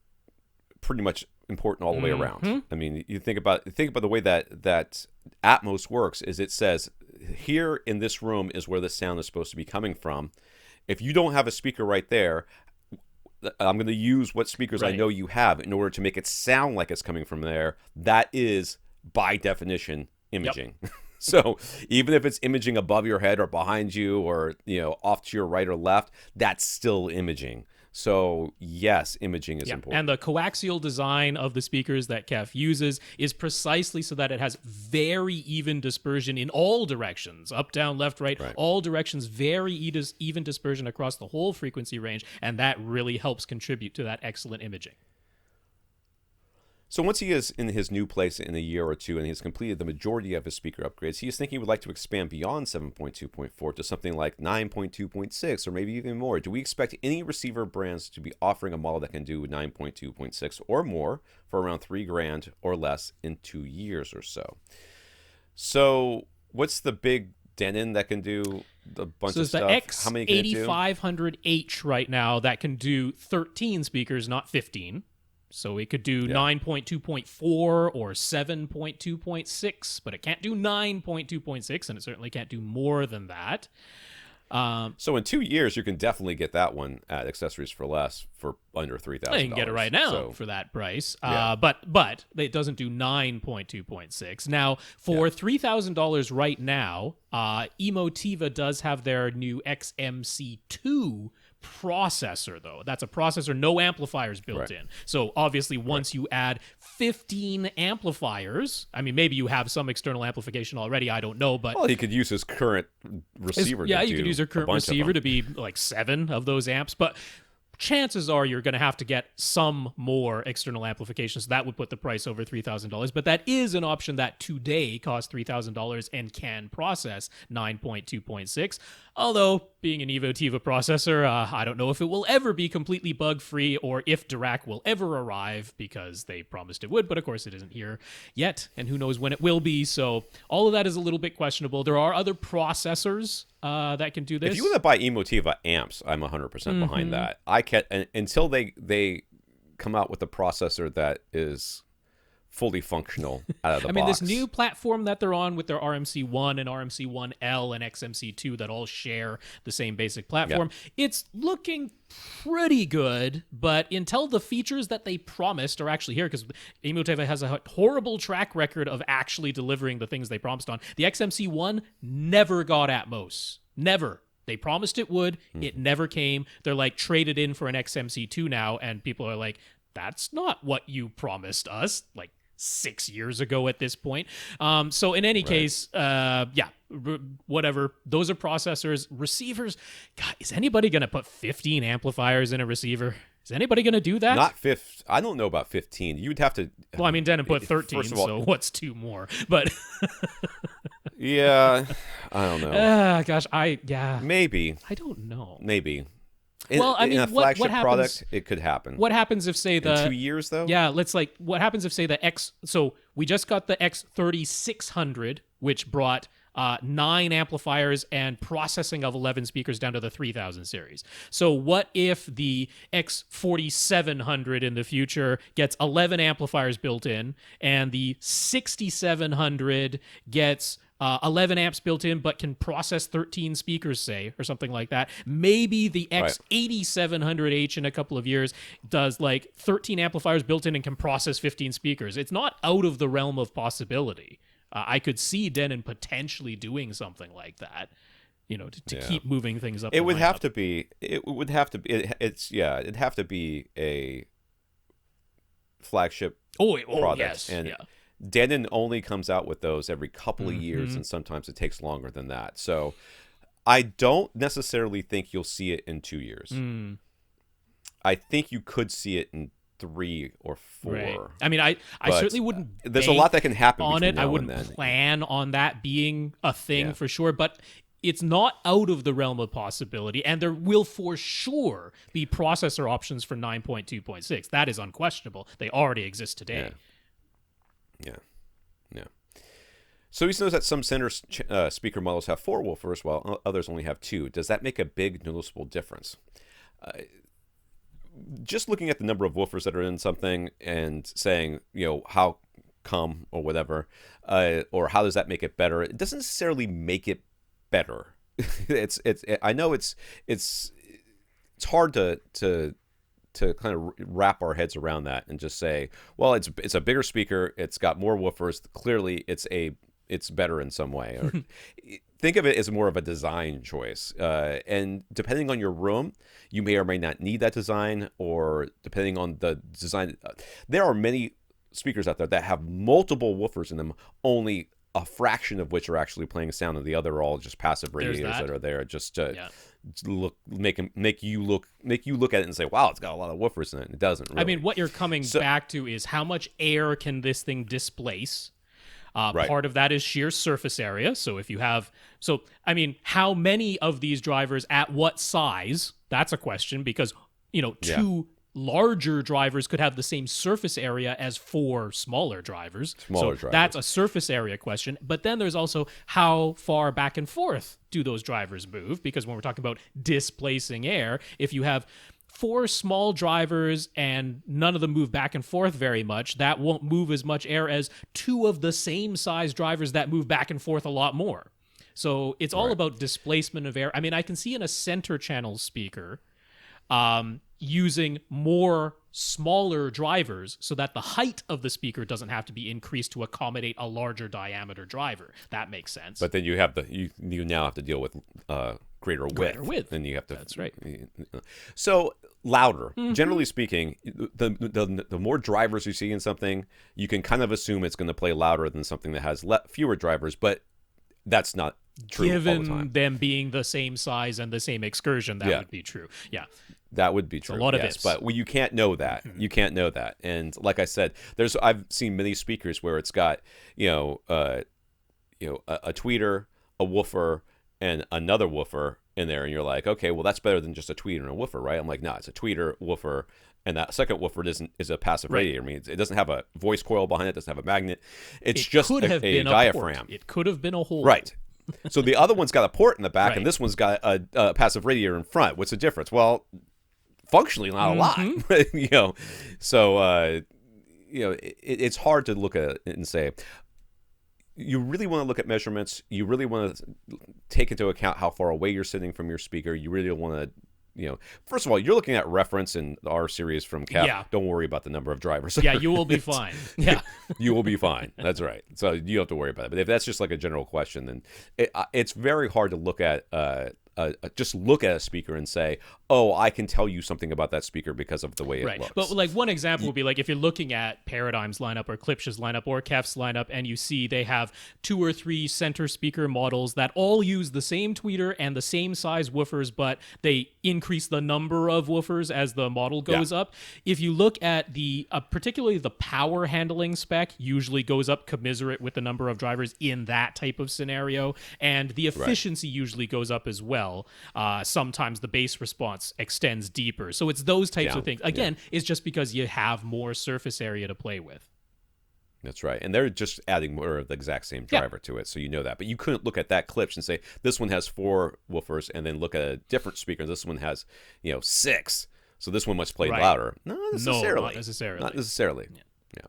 pretty much important all the way around. I mean, you think about the way that Atmos works is it says here in this room is where the sound is supposed to be coming from. If you don't have a speaker right there, I'm going to use what speakers I know you have in order to make it sound like it's coming from there. That is by definition imaging. Yep. So even if it's imaging above your head or behind you or off to your right or left, that's still imaging. So yes, imaging is important. And the coaxial design of the speakers that KEF uses is precisely so that it has very even dispersion in all directions, up, down, left, right, all directions, very even dispersion across the whole frequency range, and that really helps contribute to that excellent imaging. So once he is in his new place in a year or two and he's completed the majority of his speaker upgrades, he is thinking he would like to expand beyond 7.2.4 to something like 9.2.6 or maybe even more. Do we expect any receiver brands to be offering a model that can do 9.2.6 or more for around $3,000 or less in 2 years or so? So what's the big Denon that can do a bunch of stuff? So it's the X8500H right now that can do 13 speakers, not 15. So it could do 9.2.4 or 7.2.6, but it can't do 9.2.6, and it certainly can't do more than that. So in 2 years, you can definitely get that one at Accessories for Less for under $3,000. You can get it right now for that price. But it doesn't do 9.2.6. Now, for $3,000 right now, Emotiva does have their new XMC2 processor, though. That's a processor, no amplifiers built in. So obviously once you add 15 amplifiers, I mean, maybe you have some external amplification already, I don't know, but he could use his current receiver you could use your current receiver to be like 7 of those amps, but chances are you're going to have to get some more external amplifications. So that would put the price over $3,000. But that is an option that today costs $3,000 and can process 9.2.6. Although, being an Emotiva processor, I don't know if it will ever be completely bug-free or if Dirac will ever arrive, because they promised it would, but of course it isn't here yet, and who knows when it will be. So all of that is a little bit questionable. There are other processors that can do this. If you want to buy Emotiva amps, I'm 100% behind that. I can't until they come out with a processor that is fully functional out of the box. I mean, this new platform that they're on with their RMC1 and RMC1L and XMC2 that all share the same basic platform, it's looking pretty good, but until the features that they promised are actually here, because Emotiva has a horrible track record of actually delivering the things they promised on. The XMC1 never got Atmos. Never. They promised it would. It never came. They're like traded in for an XMC2 now, and people are like, that's not what you promised us. Like, 6 years ago at this point. So in any case, whatever. Those are processors. Receivers, God, is anybody going to put 15 amplifiers in a receiver? Is anybody going to do that? Not 15. I don't know about 15. You would have to... Well, I mean, Denon put 13, so what's 2 more? But... yeah, I don't know. Maybe. I don't know. Maybe. In a flagship product, it could happen. What happens if, say, in 2 years, though? Yeah, what happens if, say, so we just got the X3600, which brought 9 amplifiers and processing of 11 speakers down to the 3000 series. So what if the X4700 in the future gets 11 amplifiers built in, and the 6700 gets 11 amps built in, but can process 13 speakers, say, or something like that. Maybe the X8700H in a couple of years does like 13 amplifiers built in and can process 15 speakers. It's not out of the realm of possibility. I could see Denon potentially doing something like that, to keep moving things up. It would have to be. It'd have to be a flagship product. Yes, and Denon only comes out with those every couple of years, and sometimes it takes longer than that. So I don't necessarily think you'll see it in 2 years. I think you could see it in 3 or 4. Right. I mean, I certainly wouldn't. There's a lot that can happen on between it. now I and wouldn't then. plan on that being a thing Yeah. for sure, but it's not out of the realm of possibility, and there will for sure be processor options for 9.2.6. That is unquestionable. They already exist today. Yeah. So he knows that some center speaker models have 4 woofers, while others only have 2. Does that make a big noticeable difference? Just looking at the number of woofers that are in something and saying, how come or whatever, or how does that make it better? It doesn't necessarily make it better. I know it's hard to kind of wrap our heads around that and just say, well, it's a bigger speaker, it's got more woofers, clearly it's better in some way. Or think of it as more of a design choice. And depending on your room, you may or may not need that design, or depending on the design. There are many speakers out there that have multiple woofers in them, only a fraction of which are actually playing sound, and the other are all just passive radiators that are there just to make you look at it and say, wow, it's got a lot of woofers in it. It doesn't really. I mean, what you're coming back to is how much air can this thing displace? Right. Part of that is sheer surface area. So if you have, how many of these drivers at what size? That's a question, because, two larger drivers could have the same surface area as 4 smaller drivers. That's a surface area question. But then there's also how far back and forth do those drivers move? Because when we're talking about displacing air, if you have 4 small drivers and none of them move back and forth very much, that won't move as much air as 2 of the same size drivers that move back and forth a lot more. So it's all about displacement of air. I mean, I can see in a center channel speaker using more smaller drivers so that the height of the speaker doesn't have to be increased to accommodate a larger diameter driver. That makes sense. But then you now have to deal with greater width. And you have to. That's right. So louder. Generally speaking, the more drivers you see in something, you can kind of assume it's going to play louder than something that has fewer drivers. But that's not true all the time. Given them being the same size and the same excursion, that would be true. Yeah. That would be true. A lot of ifs. But you can't know that. You can't know that. And like I said, I've seen many speakers where it's got a tweeter, a woofer, and another woofer in there, and you're like, okay, well, that's better than just a tweeter and a woofer, right? I'm like, no, it's a tweeter, woofer, and that second woofer is a passive radiator. I mean, it doesn't have a voice coil behind it, doesn't have a magnet. It's just a diaphragm. It could have been a hole. Right. So the other one's got a port in the back, and this one's got a passive radiator in front. What's the difference? Well, functionally, not a lot. So it's hard to look at it and say. You really want to look at measurements. You really want to take into account how far away you're sitting from your speaker. You really want to, first of all, you're looking at reference in our series from Cap. Yeah. Don't worry about the number of drivers. Yeah, you will be fine. Yeah. You will be fine. That's right. So you don't have to worry about it. But if that's just like a general question, then it's very hard to look at just look at a speaker and say, oh, I can tell you something about that speaker because of the way it looks. But like one example would be like if you're looking at Paradigm's lineup or Klipsch's lineup or Kef's lineup, and you see they have 2 or 3 center speaker models that all use the same tweeter and the same size woofers, but they increase the number of woofers as the model goes up. If you look at the particularly the power handling spec usually goes up commensurate with the number of drivers in that type of scenario, and the efficiency usually goes up as well. Sometimes the bass response extends deeper. So it's those types of things. Again, it's just because you have more surface area to play with. That's right. And they're just adding more of the exact same driver to it, so you know that. But you couldn't look at that clip and say, this one has 4 woofers, and then look at a different speaker. This one has, 6. So this one must play louder. Not necessarily. No, not necessarily. Not necessarily. Yeah.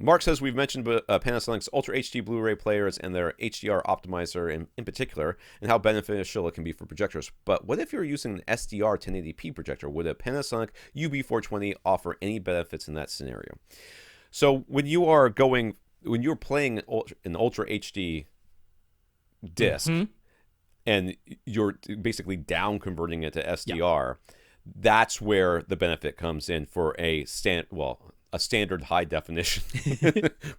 Mark says we've mentioned Panasonic's Ultra HD Blu-ray players and their HDR optimizer in particular, and how beneficial it can be for projectors. But what if you're using an SDR 1080p projector? Would a Panasonic UB420 offer any benefits in that scenario? So when you're playing an Ultra HD disc, and you're basically down converting it to SDR, that's where the benefit comes in for a standard high definition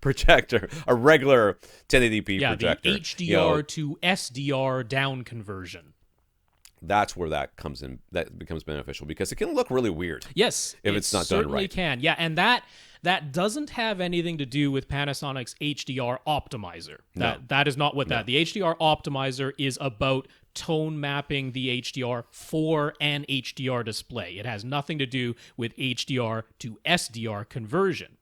projector, a regular 1080p projector. The HDR to SDR down conversion. that's where that comes in. That becomes beneficial because it can look really weird. Yes, if it's not done right. Certainly can. Yeah, and that doesn't have anything to do with Panasonic's HDR optimizer. That is not what that. The HDR optimizer is about tone mapping the HDR for an HDR display. It has nothing to do with HDR to SDR conversion.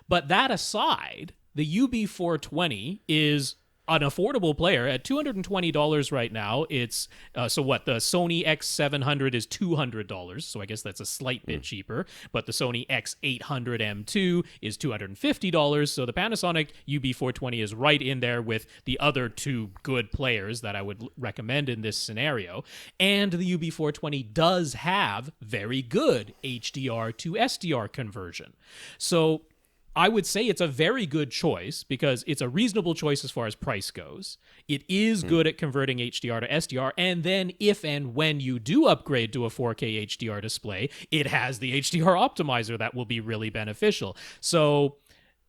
But that aside, the UB420 is an affordable player at $220 right now. It's so what the Sony X700 is $200, so I guess that's a slight bit cheaper. But the Sony X800M2 is $250, so the Panasonic UB420 is right in there with the other two good players that I would recommend in this scenario. And the UB420 does have very good HDR to SDR conversion, so I would say it's a very good choice because it's a reasonable choice as far as price goes. It is good at converting HDR to SDR, and then if and when you do upgrade to a 4K HDR display, it has the HDR optimizer that will be really beneficial. So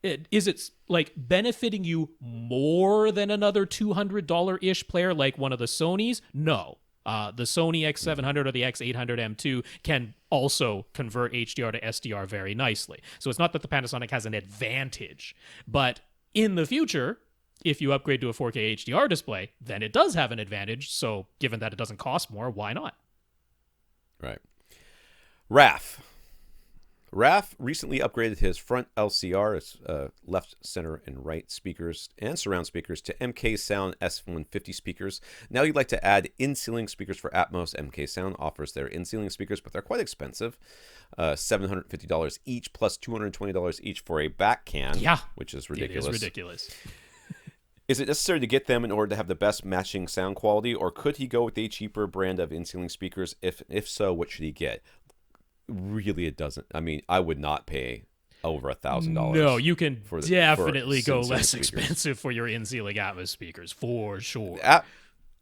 is it like benefiting you more than another $200-ish player like one of the Sonys? No. The Sony X700 or the X800M2 can also convert HDR to SDR very nicely. So it's not that the Panasonic has an advantage, but in the future, if you upgrade to a 4K HDR display, then it does have an advantage. So given that it doesn't cost more, why not? Right. Raf recently upgraded his front LCR, its left, center, and right speakers and surround speakers to MK Sound S150 speakers. Now you'd like to add in-ceiling speakers for Atmos. MK Sound offers their in-ceiling speakers, but they're quite expensive. $750 each plus $220 each for a back can, which is ridiculous. It is ridiculous. Is it necessary to get them in order to have the best matching sound quality, or could he go with a cheaper brand of in-ceiling speakers? If so, what should he get? Really, it doesn't. I mean, I would not pay over $1,000. No, you can definitely go less speakers. Expensive for your in-ceiling Atmos speakers, for sure.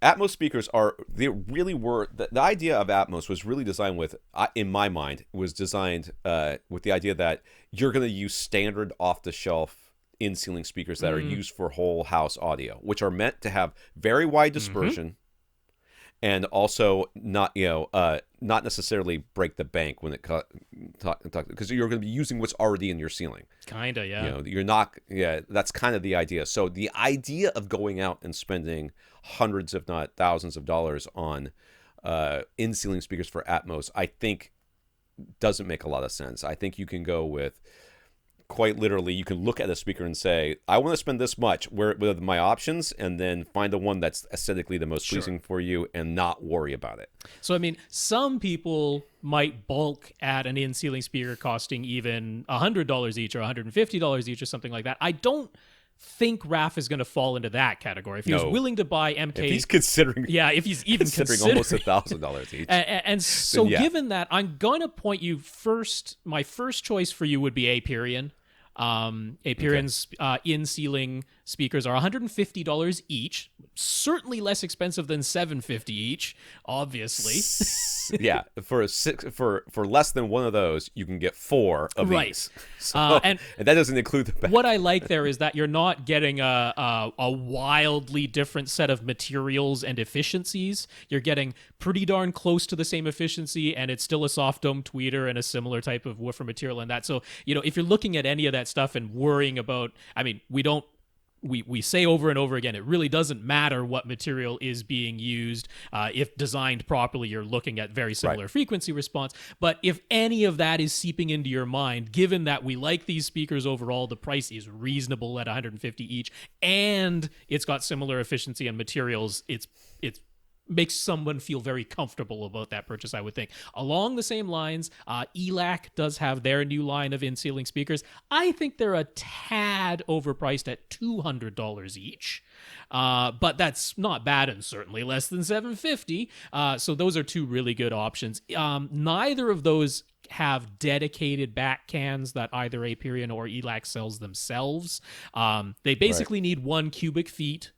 Atmos speakers they really were, the idea of Atmos was really designed with, in my mind, was designed with the idea that you're going to use standard off-the-shelf in-ceiling speakers that are used for whole house audio, which are meant to have very wide dispersion. And also not necessarily break the bank when it because you're going to be using what's already in your ceiling. Kinda, yeah. You're not. Yeah, that's kind of the idea. So the idea of going out and spending hundreds, if not thousands, of dollars on in-ceiling speakers for Atmos, I think, doesn't make a lot of sense. I think you can go with. Quite literally, you can look at a speaker and say, I want to spend this much. Where are my options? And then find the one that's aesthetically the most pleasing for you and not worry about it. So, I mean, some people might bulk at an in-ceiling speaker costing even $100 each or $150 each or something like that. I don't think Raf is going to fall into that category. If he was willing to buy MK... If he's considering... Yeah, if he's even considering almost $1,000 each. And so given that, I'm going to point you first... My first choice for you would be Aperion. Aperian's in-ceiling speakers are $150 each, certainly less expensive than $750 each, obviously. Yeah, for less than one of those, you can get 4 of these. So, and that doesn't include the back. What I like there is that you're not getting a wildly different set of materials and efficiencies. You're getting pretty darn close to the same efficiency, and it's still a soft dome tweeter and a similar type of woofer material and that. So, if you're looking at any of that stuff and worrying about, I mean, we say over and over again, it really doesn't matter what material is being used. If designed properly, you're looking at very similar frequency response. But if any of that is seeping into your mind, given that we like these speakers overall, the price is reasonable at $150 each, and it's got similar efficiency and materials, it's makes someone feel very comfortable about that purchase, I would think. Along the same lines, ELAC does have their new line of in-ceiling speakers. I think they're a tad overpriced at $200 each, but that's not bad and certainly less than $750. So those are two really good options. Neither of those have dedicated back cans that either Aperion or ELAC sells themselves. They basically need 1 cubic foot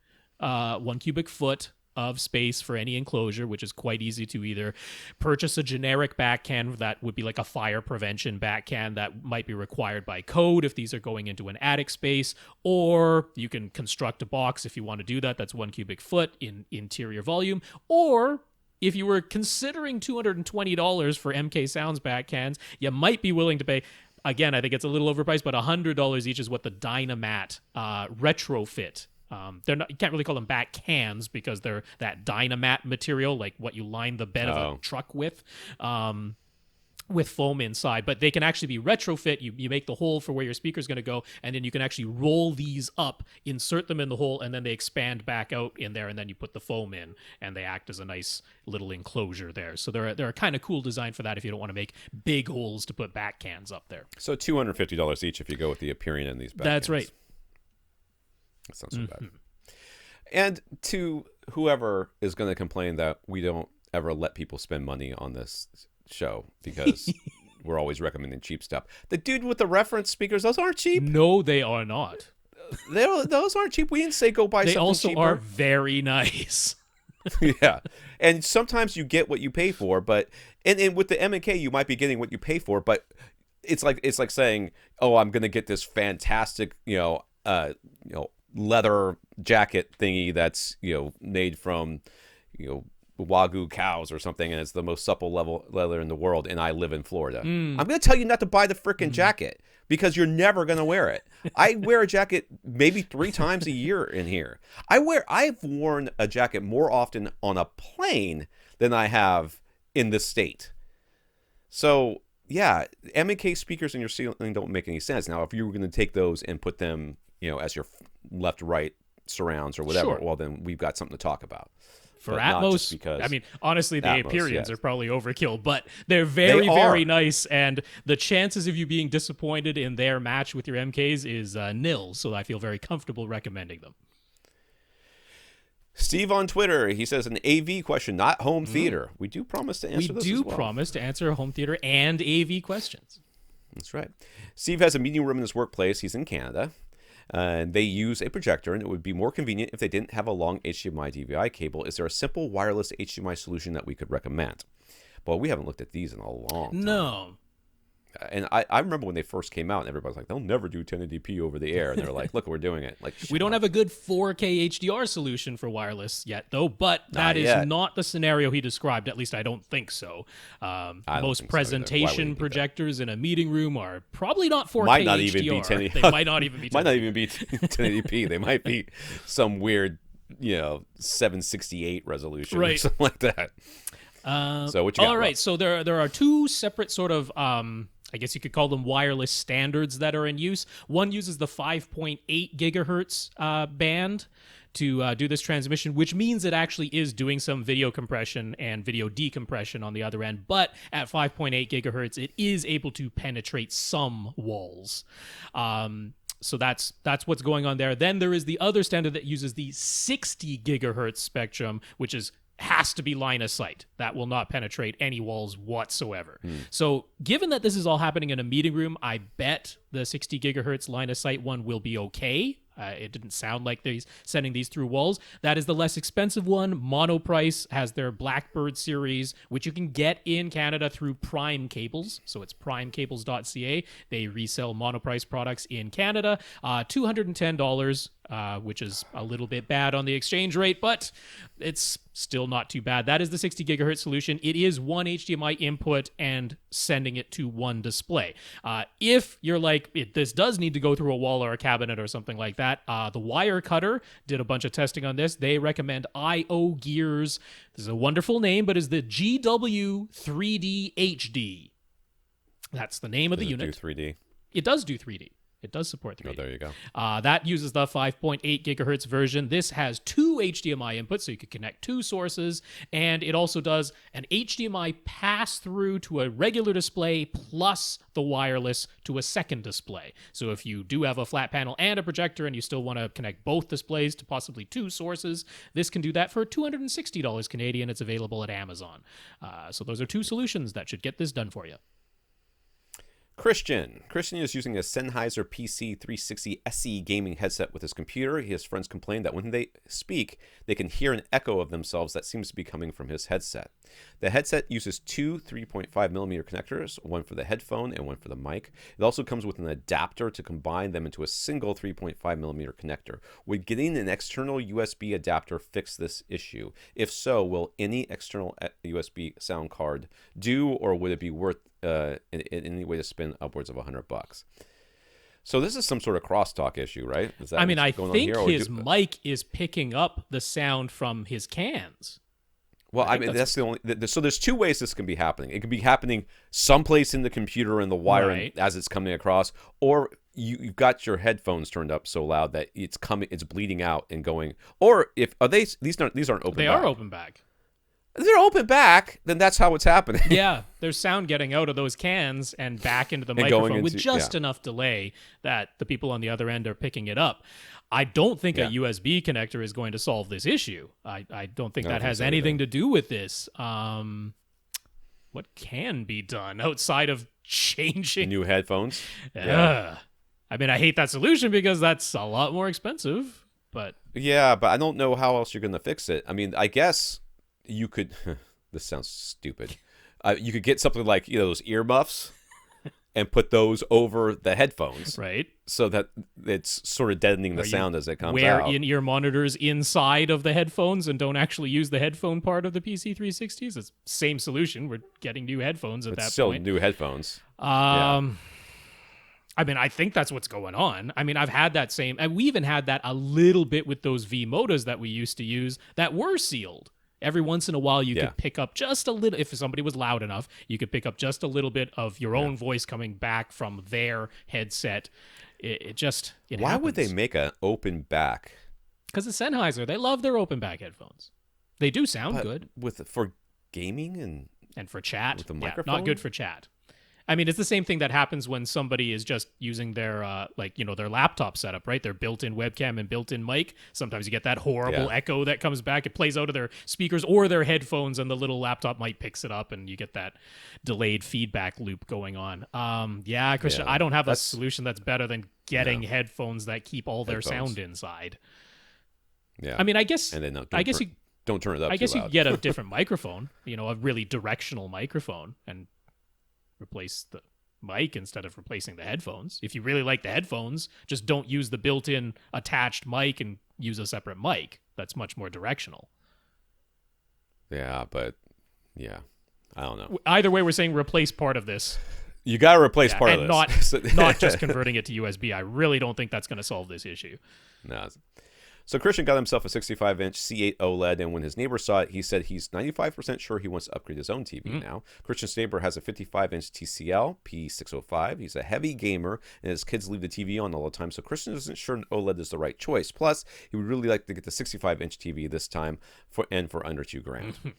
of space for any enclosure, which is quite easy to either purchase a generic back can that would be like a fire prevention back can that might be required by code if these are going into an attic space, or you can construct a box if you want to do that. That's 1 cubic foot in interior volume, or if you were considering $220 for MK Sounds back cans, you might be willing to pay. Again, I think it's a little overpriced, but $100 each is what the Dynamat retrofit. They're not. You can't really call them back cans because they're that Dynamat material, like what you line the bed of a truck with foam inside. But they can actually be retrofit. You make the hole for where your speaker's going to go, and then you can actually roll these up, insert them in the hole, and then they expand back out in there, and then you put the foam in, and they act as a nice little enclosure there. So they're a kind of cool design for that if you don't want to make big holes to put back cans up there. So $250 each if you go with the Aperion and these back That's cans. right. That sounds so bad. And to whoever is going to complain that we don't ever let people spend money on this show because we're always recommending cheap stuff. The dude with the reference speakers, those aren't cheap. No, they are not. Those aren't cheap. We didn't say go buy They something also cheaper. are very nice. Yeah. And sometimes you get what you pay for, but and with the M&K you might be getting what you pay for, but it's like saying, "Oh, I'm going to get this fantastic, leather jacket thingy that's, made from, Wagyu cows or something, and it's the most supple leather in the world, and I live in Florida." I'm going to tell you not to buy the frickin' jacket because you're never going to wear it. I wear a jacket maybe 3 times a year in here. I've worn a jacket more often on a plane than I have in the state. So, yeah, M&K speakers in your ceiling don't make any sense. Now, if you were going to take those and put them, as your left-right surrounds or whatever, Sure. well, then we've got something to talk about. For But not just Atmos, because I mean, honestly, the Atmos, Aperions yes. are probably overkill, but they're very, They are. very nice, and the chances of you being disappointed in their match with your MKs is nil, so I feel very comfortable recommending them. Steve on Twitter, he says an AV question, not home theater. We do promise to answer We this do as well. promise to answer home theater and AV questions. That's right. Steve has a meeting room in his workplace. He's in Canada. And they use a projector, and it would be more convenient if they didn't have a long HDMI DVI cable. Is there a simple wireless HDMI solution that we could recommend? Well, we haven't looked at these in a long time. No. And I remember when they first came out, and everybody's like, they'll never do 1080p over the air. And they're like, look, we're doing it. Like, We don't have a good 4K HDR solution for wireless yet, though, but that is yet. not the scenario he described. At least I don't think so. don't Most think so either. Why would he presentation do that? projectors in a meeting room are probably not 4K Might not HDR. even be 1080. They might not even be 1080. Might not even be 1080p. They might be some weird, 768 resolution or Right. something like that. So what you got? All right, so there are two separate sort of I guess you could call them wireless standards that are in use. One uses the 5.8 gigahertz band to do this transmission, which means it actually is doing some video compression and video decompression on the other end. But at 5.8 gigahertz, it is able to penetrate some walls. So that's what's going on there. Then there is the other standard that uses the 60 gigahertz spectrum, which has to be line of sight. That will not penetrate any walls whatsoever. So given that this is all happening in a meeting room, I bet the 60 gigahertz line of sight one will be okay. It didn't sound like they're sending these through walls. That is the less expensive one. Monoprice has their Blackbird series, which you can get in Canada through Prime Cables. So it's primecables.ca. They resell Monoprice products in Canada. $210, which is a little bit bad on the exchange rate, but it's still not too bad. That is the 60 gigahertz solution. It is one HDMI input and sending it to one display. If you're like, this does need to go through a wall or a cabinet or something like that, the Wire Cutter did a bunch of testing on this. They recommend IO Gears. This is a wonderful name, but is the GW3D HD. That's the name of the Does it unit. do 3D? It does do 3D. It does support 3D. Oh, there you go. That uses the 5.8 gigahertz version. This has two HDMI inputs, so you could connect two sources, and it also does an HDMI pass-through to a regular display plus the wireless to a second display. So if you do have a flat panel and a projector and you still want to connect both displays to possibly two sources, this can do that for $260 Canadian. It's available at Amazon. So those are two solutions that should get this done for you. Christian is using a Sennheiser PC 360 SE gaming headset with his computer. His friends complain that when they speak, they can hear an echo of themselves that seems to be coming from his headset. The headset uses two 3.5mm connectors, one for the headphone and one for the mic. It also comes with an adapter to combine them into a single 3.5mm connector. Would getting an external USB adapter fix this issue? If so, will any external USB sound card do, or would it be worth in any way to spend upwards of $100? So this is some sort of crosstalk issue, right? Is that I mean, what's I going on think here, his mic is picking up the sound from his cans. Well, I mean, that's the only. So there's two ways this can be happening. It could be happening someplace in the computer and the wire Right. as it's coming across, or you've got your headphones turned up so loud that it's bleeding out and going. Or if are these aren't open. They back. are open back. If they're open back, then that's how it's happening. Yeah, there's sound getting out of those cans and back into the And microphone going with into- just yeah. enough delay that the people on the other end are picking it up. I don't think a USB connector is going to solve this issue. I don't think that has so anything to do with this. What can be done outside of changing? New headphones. I mean, I hate that solution because that's a lot more expensive. But Yeah, but I don't know how else you're going to fix it. I mean, I guess you could. This sounds stupid. You could get something like those earmuffs and put those over the headphones, right, so that it's sort of deadening the sound as it comes wear out. in-ear monitors inside of the headphones and don't actually use the headphone part of the PC 360s. It's same solution. We're getting new headphones at It's that still point. new headphones. I mean, I think that's what's going on. I mean, I've had that same, and we even had that a little bit with those V Motos that we used to use that were sealed. Every once in a while, you could pick up just a little, if somebody was loud enough, you could pick up just a little bit of your own voice coming back from their headset. It Why would they make an open back? Because it's Sennheiser. They love their open back headphones. They do sound good. For gaming And for chat. with the Yeah, microphone? not good for chat. I mean, it's the same thing that happens when somebody is just using their their laptop setup, right? Their built-in webcam and built-in mic. Sometimes you get that horrible echo that comes back. It plays out of their speakers or their headphones, and the little laptop mic picks it up, and you get that delayed feedback loop going on. Christian, I don't have a solution that's better than getting headphones that keep all their sound inside. Yeah. I mean, I guess. And then don't turn it up. I guess too you loud. could get a different microphone, a really directional microphone, and replace the mic instead of replacing the headphones. If you really like the headphones, just don't use the built-in attached mic and use a separate mic. That's much more directional. Yeah, but I don't know. Either way, we're saying replace part of this. You got to replace part of and this. not just converting it to USB. I really don't think that's going to solve this issue. No. So Christian got himself a 65-inch C8 OLED, and when his neighbor saw it, he said he's 95% sure he wants to upgrade his own TV now. Christian's neighbor has a 55-inch TCL P605. He's a heavy gamer, and his kids leave the TV on all the time, so Christian isn't sure an OLED is the right choice. Plus, he would really like to get the 65-inch TV this time for under $2,000.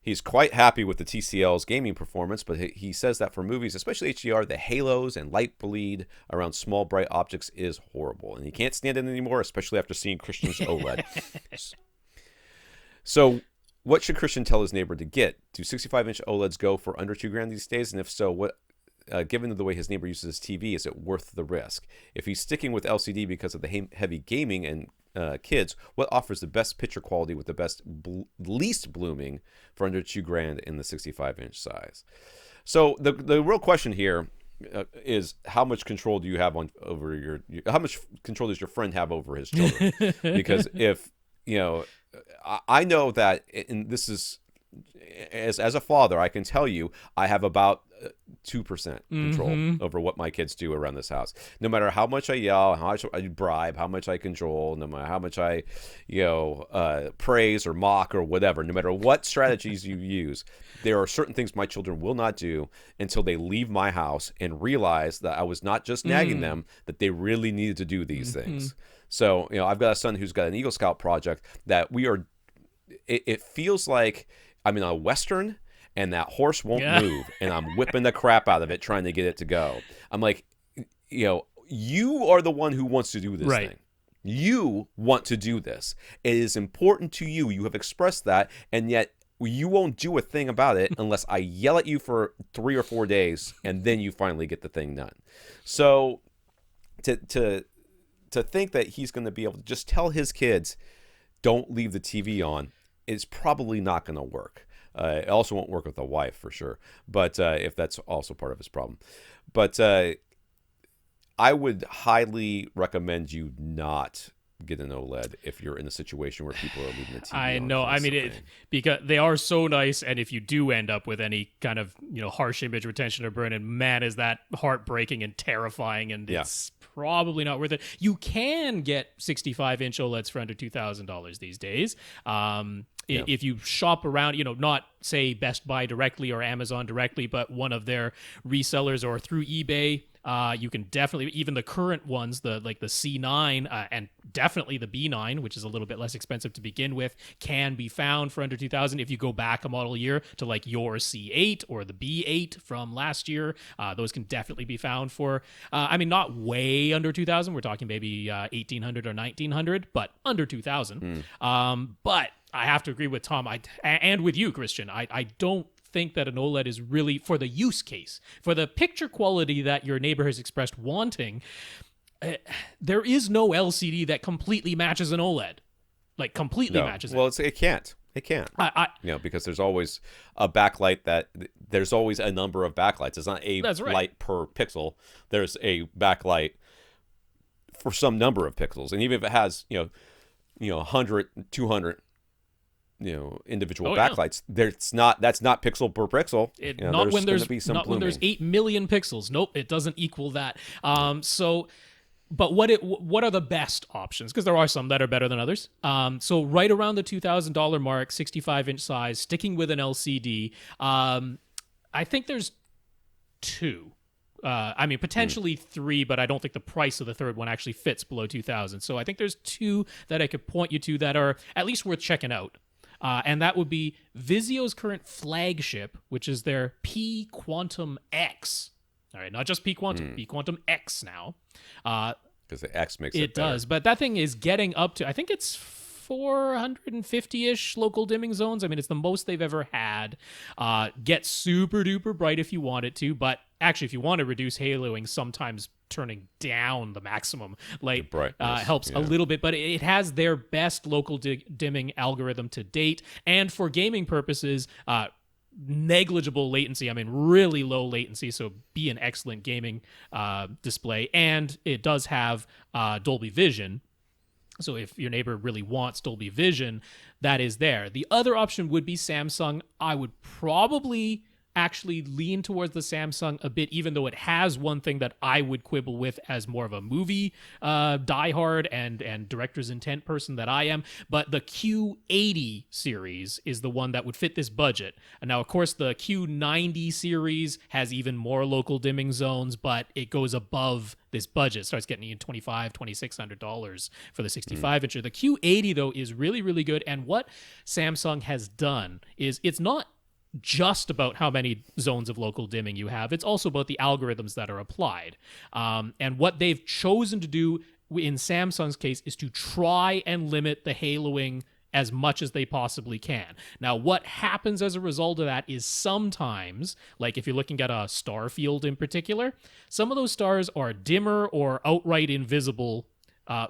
He's quite happy with the TCL's gaming performance, but he says that for movies, especially HDR, the halos and light bleed around small, bright objects is horrible. And he can't stand it anymore, especially after seeing Christian's OLED. So what should Christian tell his neighbor to get? Do 65-inch OLEDs go for under $2,000 these days? And if so, what? Given the way his neighbor uses his TV, is it worth the risk? If he's sticking with LCD because of the heavy gaming and kids, what offers the best picture quality with the best least blooming for under $2,000 in the 65-inch size? So the real question here is how much control do you have over how much control does your friend have over his children? Because if I know that, and this is as a father, I can tell you I have about 2% control over what my kids do around this house. No matter how much I yell, how much I bribe, how much I control, no matter how much I, praise or mock or whatever, no matter what strategies you use, there are certain things my children will not do until they leave my house and realize that I was not just nagging them, that they really needed to do these things. So, I've got a son who's got an Eagle Scout project that it feels like I'm in a Western and that horse won't move, and I'm whipping the crap out of it trying to get it to go. I'm like, you are the one who wants to do this thing. You want to do this. It is important to you. You have expressed that, and yet you won't do a thing about it unless I yell at you for 3 or 4 days, and then you finally get the thing done. So to think that he's going to be able to just tell his kids, don't leave the TV on, is probably not going to work. It also won't work with a wife for sure, but if that's also part of his problem. But I would highly recommend you not get an OLED if you're in a situation where people are leaving the TV on. I know. I mean, because they are so nice, and if you do end up with any kind of harsh image retention or burn-in, man, is that heartbreaking and terrifying, and it's probably not worth it. You can get 65-inch OLEDs for under $2,000 these days. If you shop around, not say Best Buy directly or Amazon directly, but one of their resellers or through eBay, you can definitely, even the current ones, the C9 and definitely the B9, which is a little bit less expensive to begin with, can be found for under $2,000. If you go back a model year to like your C8 or the B8 from last year, those can definitely be found for, not way under $2,000. We're talking maybe $1,800 or $1,900, but under $2,000. But I have to agree with Tom and with you, Christian. I don't think that an OLED is really, for the use case, for the picture quality that your neighbor has expressed wanting, there is no LCD that completely matches an OLED. Like, completely matches it. Well, it can't. It can't. Because there's always a backlight there's always a number of backlights. It's not a light per pixel. There's a backlight for some number of pixels. And even if it has, 100, 200, individual backlights, that's not pixel per pixel. Not when there's 8 million pixels. Nope, it doesn't equal that. But what are the best options? Because there are some that are better than others. So right around the $2,000 mark, 65-inch size, sticking with an LCD. I think there's two. Potentially three, but I don't think the price of the third one actually fits below $2,000. So I think there's two that I could point you to that are at least worth checking out. And that would be Vizio's current flagship, which is their P Quantum X. All right, not just P Quantum, P Quantum X now. Because the X makes it better. Does, but that thing is getting up to, I think it's 450-ish local dimming zones. I mean, it's the most they've ever had. Gets super duper bright if you want it to, but actually, if you want to reduce haloing, sometimes turning down the maximum light helps a little bit, but it has their best local dimming algorithm to date, and for gaming purposes, negligible latency. I mean, really low latency, so be an excellent gaming display, and it does have Dolby Vision. So if your neighbor really wants Dolby Vision, that is there. The other option would be Samsung. I would probably actually lean towards the Samsung a bit, even though it has one thing that I would quibble with as more of a movie diehard and director's intent person that I am. But the Q80 series is the one that would fit this budget. And now, of course, the Q90 series has even more local dimming zones, but it goes above this budget. Starts getting you $2,500, $2,600 for the 65-incher. The Q80, though, is really, really good. And what Samsung has done is it's not just about how many zones of local dimming you have. It's also about the algorithms that are applied. And what they've chosen to do in Samsung's case is to try and limit the haloing as much as they possibly can. Now, what happens as a result of that is sometimes, like if you're looking at a star field in particular, some of those stars are dimmer or outright invisible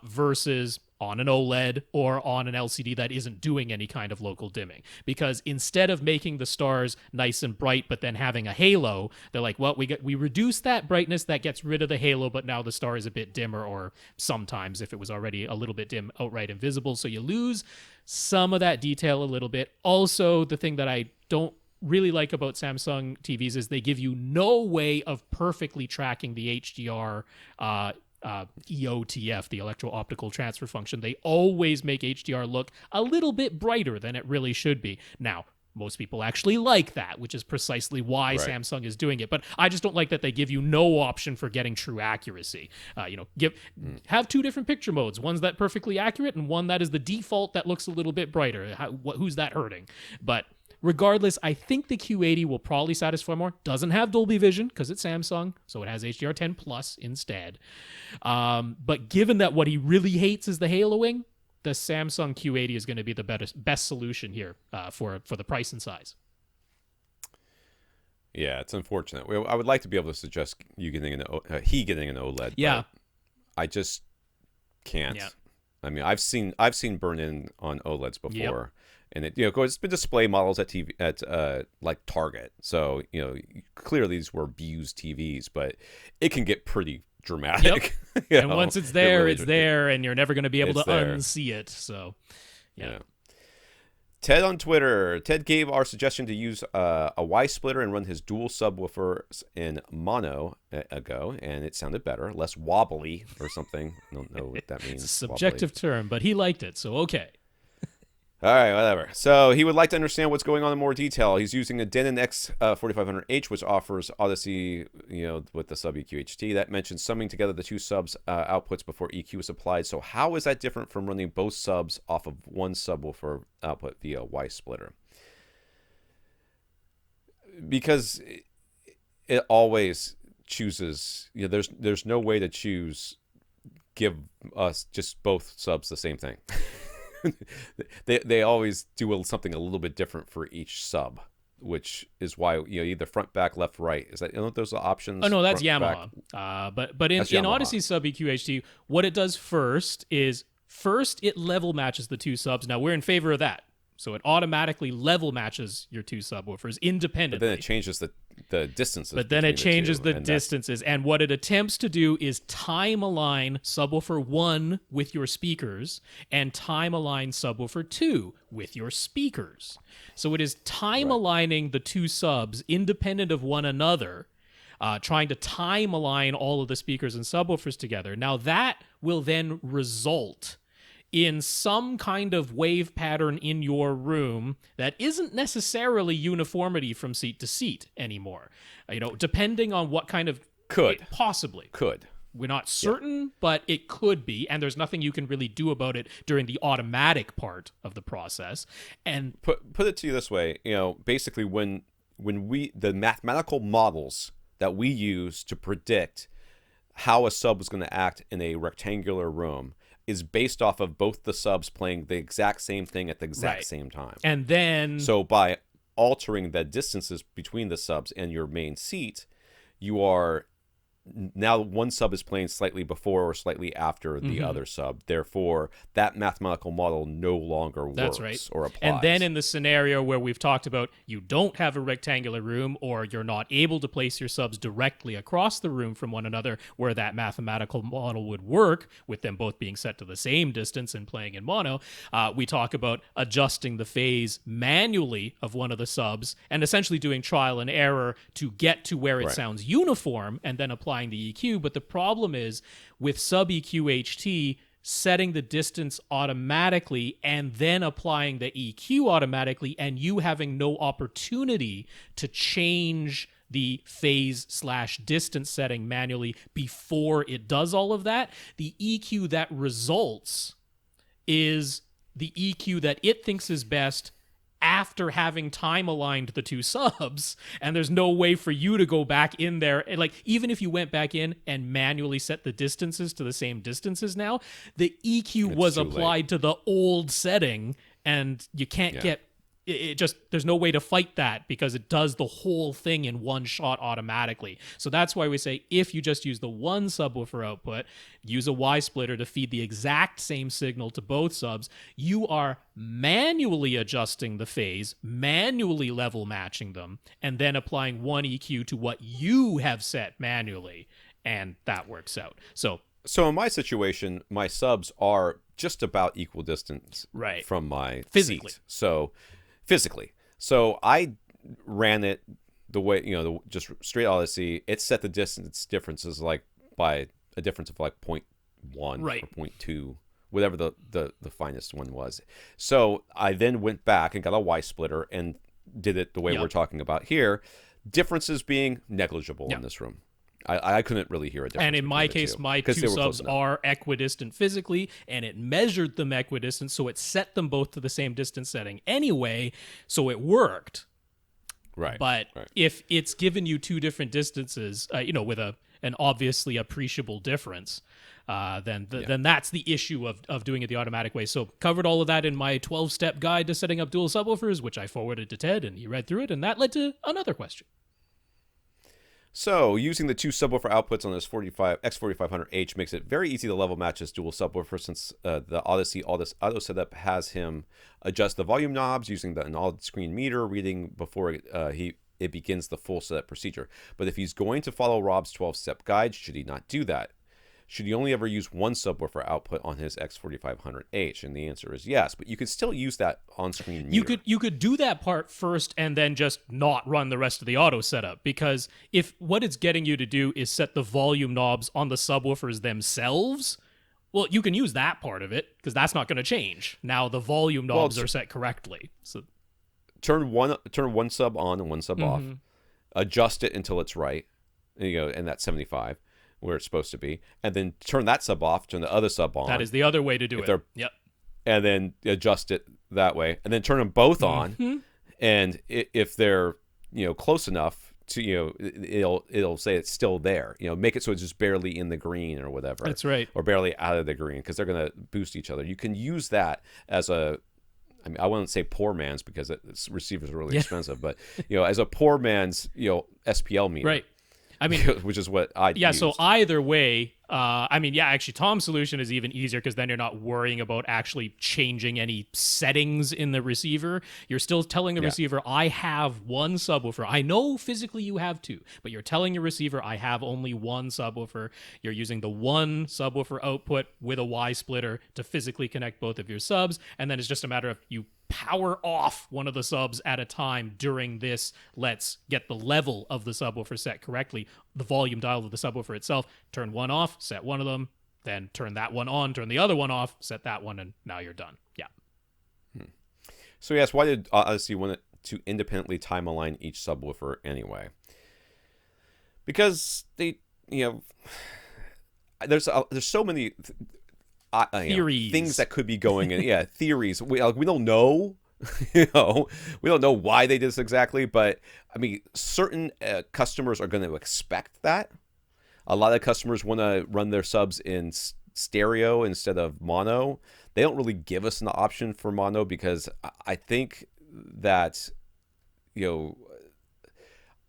versus on an OLED or on an LCD that isn't doing any kind of local dimming. Because instead of making the stars nice and bright but then having a halo, they're like, well, we reduce that brightness, that gets rid of the halo, but now the star is a bit dimmer, or sometimes if it was already a little bit dim, outright invisible. So you lose some of that detail a little bit. Also, the thing that I don't really like about Samsung TVs is they give you no way of perfectly tracking the HDR EOTF, the electro-optical transfer function. They always make HDR look a little bit brighter than it really should be. Now, most people actually like that, which is precisely why Samsung is doing it. But I just don't like that they give you no option for getting true accuracy. Have two different picture modes, one's that perfectly accurate and one that is the default that looks a little bit brighter. Who's that hurting? But regardless, I think the Q80 will probably satisfy more. Doesn't have Dolby Vision because it's Samsung, so it has HDR10 Plus instead. But given that what he really hates is the haloing, the Samsung Q80 is going to be the best solution here for the price and size. Yeah, it's unfortunate. I would like to be able to suggest you getting an OLED. Yeah, but I just can't. Yeah. I mean, I've seen burn-in on OLEDs before, and it's been display models at like Target. So clearly these were abused TVs, but it can get pretty dramatic. And once it's there, really it's there, and you're never going to be able to there. unsee it. So, yeah. Ted on Twitter. Ted gave our suggestion to use a Y splitter and run his dual subwoofers in mono ago, and it sounded better, less wobbly or something. I don't know what that means. It's a subjective term, but he liked it, so okay. All right, whatever. So he would like to understand what's going on in more detail. He's using a Denon X4500H, which offers Audyssey, with the SubEQ HT. That mentions summing together the two subs outputs before EQ is applied. So how is that different from running both subs off of one subwoofer output via Y splitter? Because it always chooses. There's no way to choose. Give us just both subs the same thing. they always do something a little bit different for each sub, which is why either front, back, left, right. Is that those are options? Oh no, that's front, Yamaha. But in Audyssey SubEQ HT, what it does first it level matches the two subs. Now we're in favor of that. So it automatically level matches your two subwoofers independently. But then it changes the distances. But then it changes the and distances. And what it attempts to do is time align subwoofer 1 with your speakers and time align subwoofer 2 with your speakers. So it is time aligning the two subs independent of one another, trying to time align all of the speakers and subwoofers together. Now that will then result in some kind of wave pattern in your room that isn't necessarily uniformity from seat to seat anymore. Depending on what kind of... Possibly. Could. We're not certain, but it could be, and there's nothing you can really do about it during the automatic part of the process. And put it to you this way, basically when the mathematical models that we use to predict how a sub is going to act in a rectangular room is based off of both the subs playing the exact same thing at the exact same time. And then... So by altering the distances between the subs and your main seat, you are... Now one sub is playing slightly before or slightly after the other sub. Therefore, that mathematical model no longer works or applies. And then in the scenario where we've talked about you don't have a rectangular room or you're not able to place your subs directly across the room from one another where that mathematical model would work, with them both being set to the same distance and playing in mono, we talk about adjusting the phase manually of one of the subs and essentially doing trial and error to get to where it sounds uniform and then applying the EQ. But the problem is with SubEQ HT, setting the distance automatically and then applying the EQ automatically, and you having no opportunity to change the phase/distance setting manually before it does all of that, the EQ that results is the EQ that it thinks is best after having time aligned the two subs, and there's no way for you to go back in there. Like, even if you went back in and manually set the distances to the same distances now, the EQ was applied to the old setting, and you can't get it. Just, there's no way to fight that because it does the whole thing in one shot automatically. So that's why we say if you just use the one subwoofer output, use a Y splitter to feed the exact same signal to both subs, you are manually adjusting the phase, manually level matching them, and then applying one EQ to what you have set manually, and that works out. So in my situation, my subs are just about equal distance from my seat. Physically. So I ran it the way, just straight Audyssey. It set the distance differences like by a difference of like 0.1 or 0.2, whatever the finest one was. So I then went back and got a Y splitter and did it the way we're talking about here. Differences being negligible in this room. I couldn't really hear a difference. And in my case, my two subs are equidistant physically, and it measured them equidistant, so it set them both to the same distance setting anyway, so it worked. But if it's given you two different distances, with an obviously appreciable difference, then that's the issue of doing it the automatic way. So covered all of that in my 12-step guide to setting up dual subwoofers, which I forwarded to Ted, and he read through it, and that led to another question. So, using the two subwoofer outputs on this X4500H makes it very easy to level match this dual subwoofer, since the Audyssey Auto setup has him adjust the volume knobs using the on-screen meter reading before it begins the full setup procedure. But if he's going to follow Rob's 12-step guide, should he not do that? Should he only ever use one subwoofer output on his X4500H? And the answer is yes, but you could still use that on-screen meter. You could do that part first and then just not run the rest of the auto setup, because if what it's getting you to do is set the volume knobs on the subwoofers themselves, well, you can use that part of it because that's not going to change. Now the volume knobs are set correctly. So turn one sub on and one sub off, adjust it until it's right, and that's 75. Where it's supposed to be, and then turn that sub off, turn the other sub on. That is the other way to do it. Yep. And then adjust it that way, and then turn them both on. And if they're close enough to it'll say it's still there. Make it so it's just barely in the green or whatever. That's right. Or barely out of the green, because they're gonna boost each other. You can use that as I wouldn't say poor man's, because receivers are really expensive, but as a poor man's SPL meter. Right. I mean, which is what I used. So either way, actually Tom's solution is even easier, because then you're not worrying about actually changing any settings in the receiver. You're still telling the receiver, I have one subwoofer. I know physically you have two, but you're telling your receiver, I have only one subwoofer. You're using the one subwoofer output with a Y splitter to physically connect both of your subs, and then it's just a matter of you power off one of the subs at a time during this. Let's get the level of the subwoofer set correctly, the volume dial of the subwoofer itself. Turn one off, set one of them, then turn that one on, turn the other one off, set that one, and now you're done. Yeah. So yes, why did Audyssey want to independently time align each subwoofer anyway? Because they, there's so many theories, things that could be going in. Theories. We don't know. We don't know why they did this exactly, but certain customers are going to expect that. A lot of customers want to run their subs in stereo instead of mono. They don't really give us an option for mono, because I think that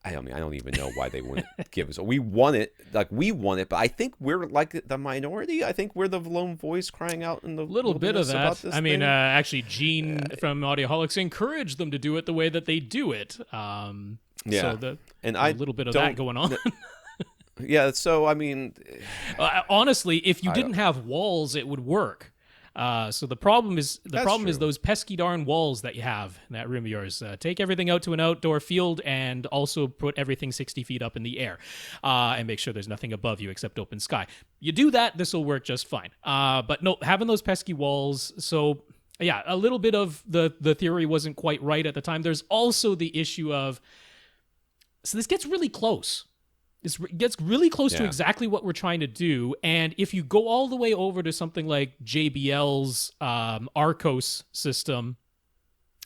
I don't even know why they wouldn't give us. We want it, but I think we're like the minority. I think we're the lone voice crying out in the little bit of that. Actually, Gene from Audioholics encouraged them to do it the way that they do it. So a little bit of that going on. So honestly, if you didn't have walls, it would work. So the problem is those pesky darn walls that you have in that room of yours. Take everything out to an outdoor field, and also put everything 60 feet up in the air, and make sure there's nothing above you except open sky. You do that, this will work just fine. But no, having those pesky walls. So yeah, a little bit of the theory wasn't quite right at the time. There's also the issue of, so this gets really close. It gets really close to exactly what we're trying to do. And if you go all the way over to something like JBL's Arcos system,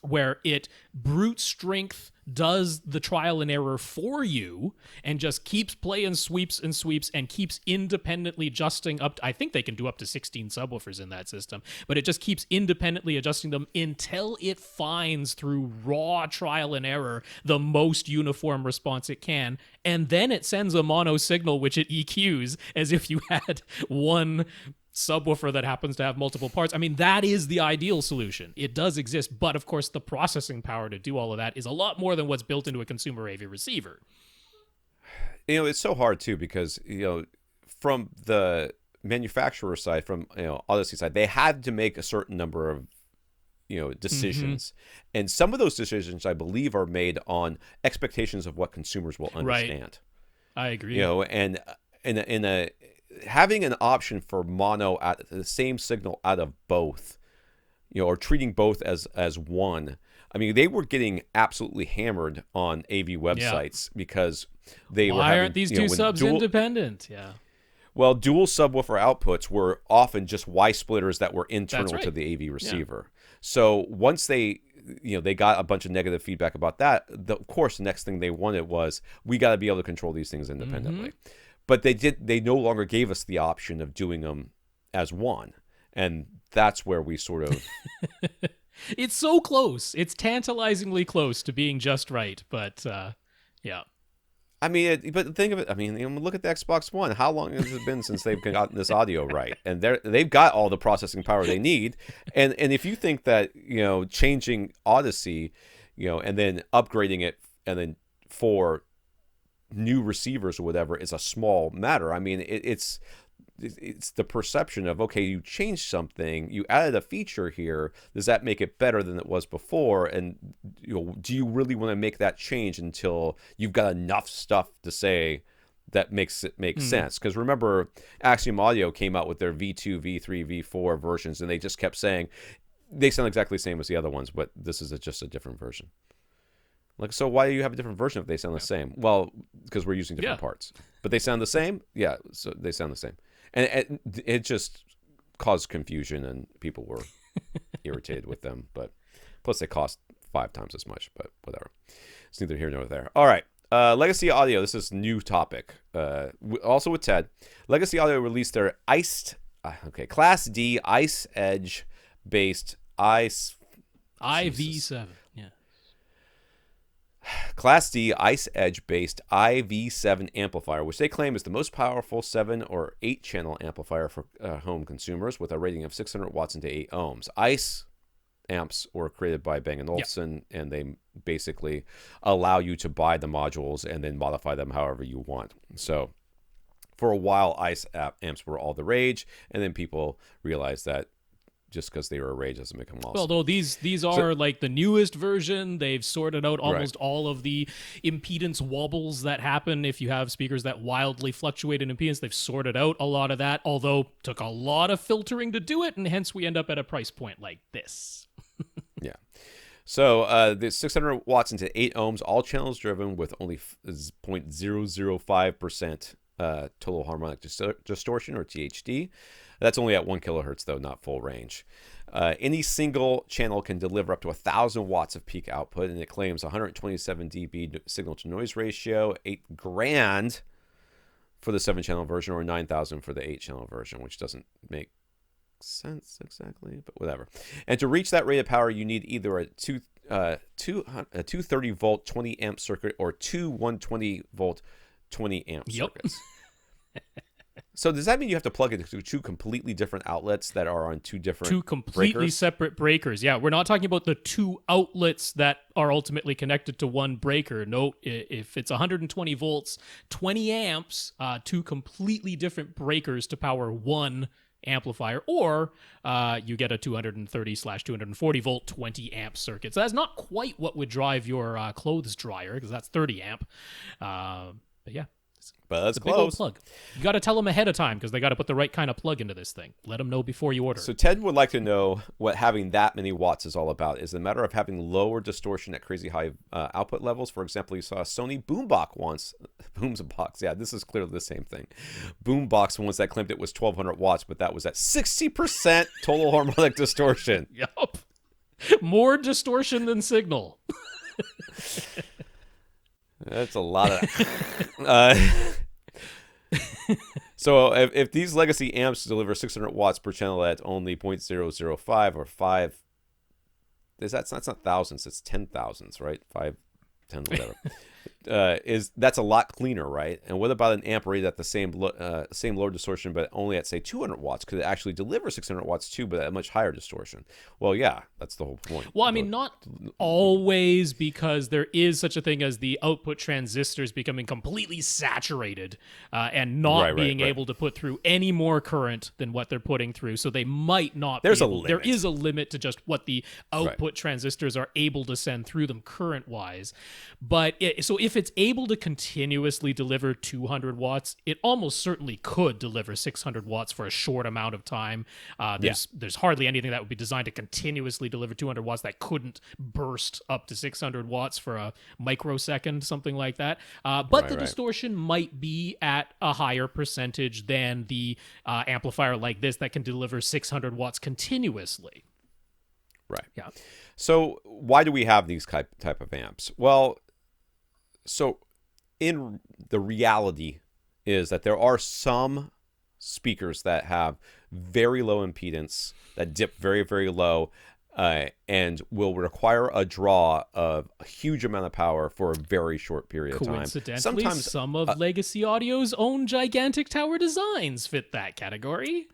where it brute strength does the trial and error for you and just keeps playing sweeps and keeps independently adjusting up I think they can do up to 16 subwoofers in that system, but it just keeps independently adjusting them until it finds, through raw trial and error, the most uniform response it can, and then it sends a mono signal which it EQs as if you had one subwoofer that happens to have multiple parts. That is the ideal solution. It does exist, but of course the processing power to do all of that is a lot more than what's built into a consumer AV receiver. It's so hard too, because from the manufacturer side, from Audyssey side, they had to make a certain number of decisions, and some of those decisions I believe are made on expectations of what consumers will understand. Right. I agree. And in having an option for mono at the same signal out of both, or treating both as one. They were getting absolutely hammered on AV websites because they were having, aren't these two subs independent? Yeah. Well, dual subwoofer outputs were often just Y splitters that were internal to the AV receiver. Yeah. So once they got a bunch of negative feedback about that, of course, the next thing they wanted was, we got to be able to control these things independently. but they no longer gave us the option of doing them as one, and that's where we sort of It's so close. It's tantalizingly close to being just right, but yeah. I mean, but think of it. I mean, look at the Xbox One. How long has it been since they've gotten this audio right? And they've got all the processing power they need. And if you think that changing Audyssey, and then upgrading it, and then for new receivers or whatever is a small matter. I mean, it's the perception of, okay, you changed something, you added a feature here, does that make it better than it was before? And do you really want to make that change until you've got enough stuff to say that makes it make sense? Because remember, Axiom Audio came out with their V2, V3, V4 versions, and they just kept saying they sound exactly the same as the other ones, but this is just a different version. Like, so why do you have a different version if they sound the same? Well, because we're using different parts. But they sound the same? Yeah, so they sound the same. And it just caused confusion, and people were irritated with them. But plus, they cost 5 times as much. But whatever, it's neither here nor there. All right, Legacy Audio. This is a new topic. Also with Ted, Legacy Audio released their Class D Ice Edge based IV7. Class D Ice Edge based IV7 amplifier, which they claim is the most powerful 7 or 8 channel amplifier for home consumers with a rating of 600 watts into 8 ohms. Ice amps were created by Bang & Olufsen, and they basically allow you to buy the modules and then modify them however you want. So for a while, Ice amps were all the rage, and then people realized that just because they were a rage doesn't make them awesome. Well, though these are like the newest version. They've sorted out almost all of the impedance wobbles that happen if you have speakers that wildly fluctuate in impedance. They've sorted out a lot of that, although took a lot of filtering to do it, and hence we end up at a price point like this. Yeah. So the 600 watts into 8 ohms, all channels driven with only 0.005% total harmonic distortion, or THD. That's only at 1 kilohertz, though, not full range. Any single channel can deliver up to 1,000 watts of peak output, and it claims 127 dB signal-to-noise ratio, $8,000 for the 7-channel version, or 9,000 for the 8-channel version, which doesn't make sense exactly, but whatever. And to reach that rated power, you need either a 230-volt 20-amp circuit or two 120-volt 20-amp circuits. So does that mean you have to plug it into 2 completely different outlets that are on 2 completely breakers? Separate breakers? Yeah, we're not talking about the 2 outlets that are ultimately connected to one breaker. No, if it's 120 volts, 20 amps, 2 completely different breakers to power one amplifier, or you get a 230/240 volt 20 amp circuit. So that's not quite what would drive your clothes dryer, because that's 30 amp. But yeah. But that's close. Big old plug. You got to tell them ahead of time, because they got to put the right kind of plug into this thing. Let them know before you order. So Ted would like to know what having that many watts is all about. Is it a matter of having lower distortion at crazy high output levels? For example, you saw a Sony boombox once. Boombox, yeah, this is clearly the same thing. Boombox once that claimed it was 1,200 watts, but that was at 60% total harmonic distortion. Yup. More distortion than signal. That's a lot of... So if these legacy amps deliver 600 watts per channel at only 0.005 or 5... That's not thousands, it's 10,000s, right? 5, 10, whatever. That's a lot cleaner, right? And what about an amp rated at the same low distortion, but only at, say, 200 watts? Could it actually deliver 600 watts too, but at a much higher distortion? Well, yeah, that's the whole point. Well, I mean, not always, because there is such a thing as the output transistors becoming completely saturated and not being able to put through any more current than what they're putting through. So they might not. There is a limit to just what the output transistors are able to send through them current-wise. But so if it's able to continuously deliver 200 watts, it almost certainly could deliver 600 watts for a short amount of time. There's hardly anything that would be designed to continuously deliver 200 watts that couldn't burst up to 600 watts for a microsecond, something like that. But the distortion might be at a higher percentage than the amplifier like this that can deliver 600 watts continuously. Right. Yeah. So why do we have these type of amps? Well, so in the reality is that there are some speakers that have very low impedance that dip very, very low, and will require a draw of a huge amount of power for a very short period of time. Coincidentally, Sometimes some of Legacy Audio's own gigantic tower designs fit that category.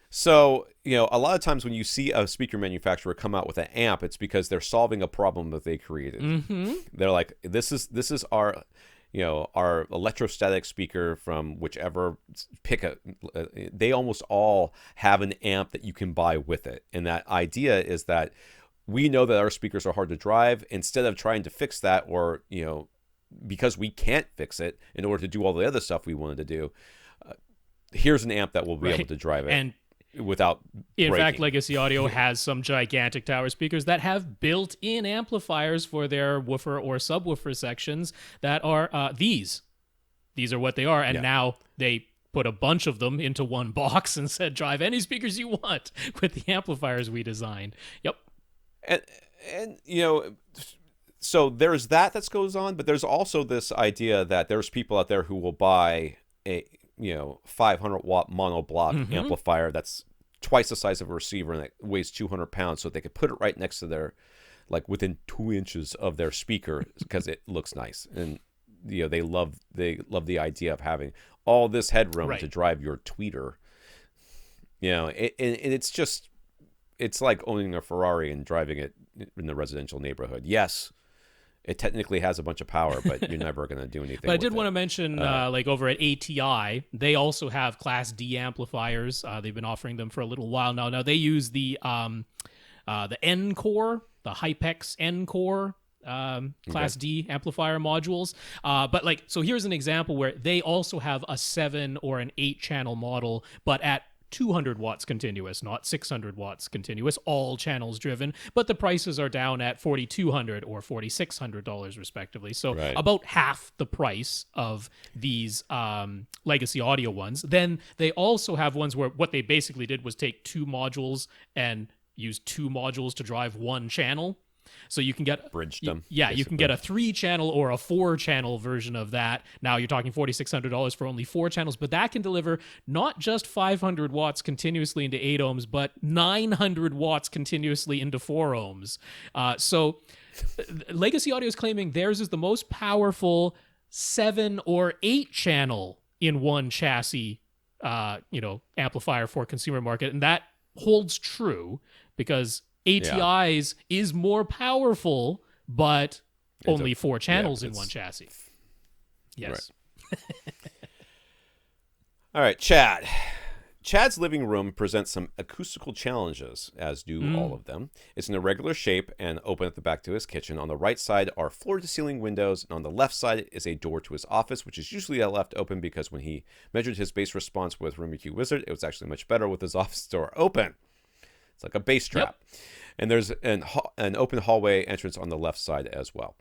So, a lot of times when you see a speaker manufacturer come out with an amp, it's because they're solving a problem that they created. Mm-hmm. They're like, this is our, our electrostatic speaker from whichever they almost all have an amp that you can buy with it. And that idea is that we know that our speakers are hard to drive. Instead of trying to fix that, or, because we can't fix it in order to do all the other stuff we wanted to do, here's an amp that will be able to drive it. And without in breaking. fact, Legacy Audio has some gigantic tower speakers that have built-in amplifiers for their woofer or subwoofer sections that are these. These are what they are, and now they put a bunch of them into one box and said, drive any speakers you want with the amplifiers we designed. Yep. And so there's that goes on, but there's also this idea that there's people out there who will buy a 500 watt monoblock amplifier that's twice the size of a receiver and that weighs 200 pounds, so they could put it right next to their, like within 2 inches of their speaker, because it looks nice. And they love the idea of having all this headroom to drive your tweeter. And it's like owning a Ferrari and driving it in the residential neighborhood. Yes, it technically has a bunch of power, but you're never going to do anything. But I did want it. to mention, like over at ATI, they also have Class D amplifiers. They've been offering them for a little while now. Now they use the N-Core, the Hypex N-Core Class D amplifier modules. But so here's an example where they also have a 7 or an 8 channel model, but at 200 watts continuous, not 600 watts continuous, all channels driven, but the prices are down at $4,200 or $4,600 respectively. So about half the price of these Legacy Audio ones. Then they also have ones where what they basically did was take 2 modules and use 2 modules to drive 1 channel. So you can get bridged them. Yeah, basically. You can get a 3-channel or a 4-channel version of that. Now you're talking $4,600 for only 4 channels, but that can deliver not just 500 watts continuously into 8 ohms, but 900 watts continuously into 4 ohms. So Legacy Audio is claiming theirs is the most powerful 7 or 8 channel in one chassis, amplifier for consumer market, and that holds true because ATI's is more powerful, but only 4 channels in one chassis. Yes. Right. All right, Chad. Chad's living room presents some acoustical challenges, as do all of them. It's an irregular shape and open at the back to his kitchen. On the right side are floor-to-ceiling windows, and on the left side is a door to his office, which is usually left open because when he measured his bass response with RoomEQ Wizard, it was actually much better with his office door open. It's like a bass trap. Yep. And there's an open hallway entrance on the left side as well.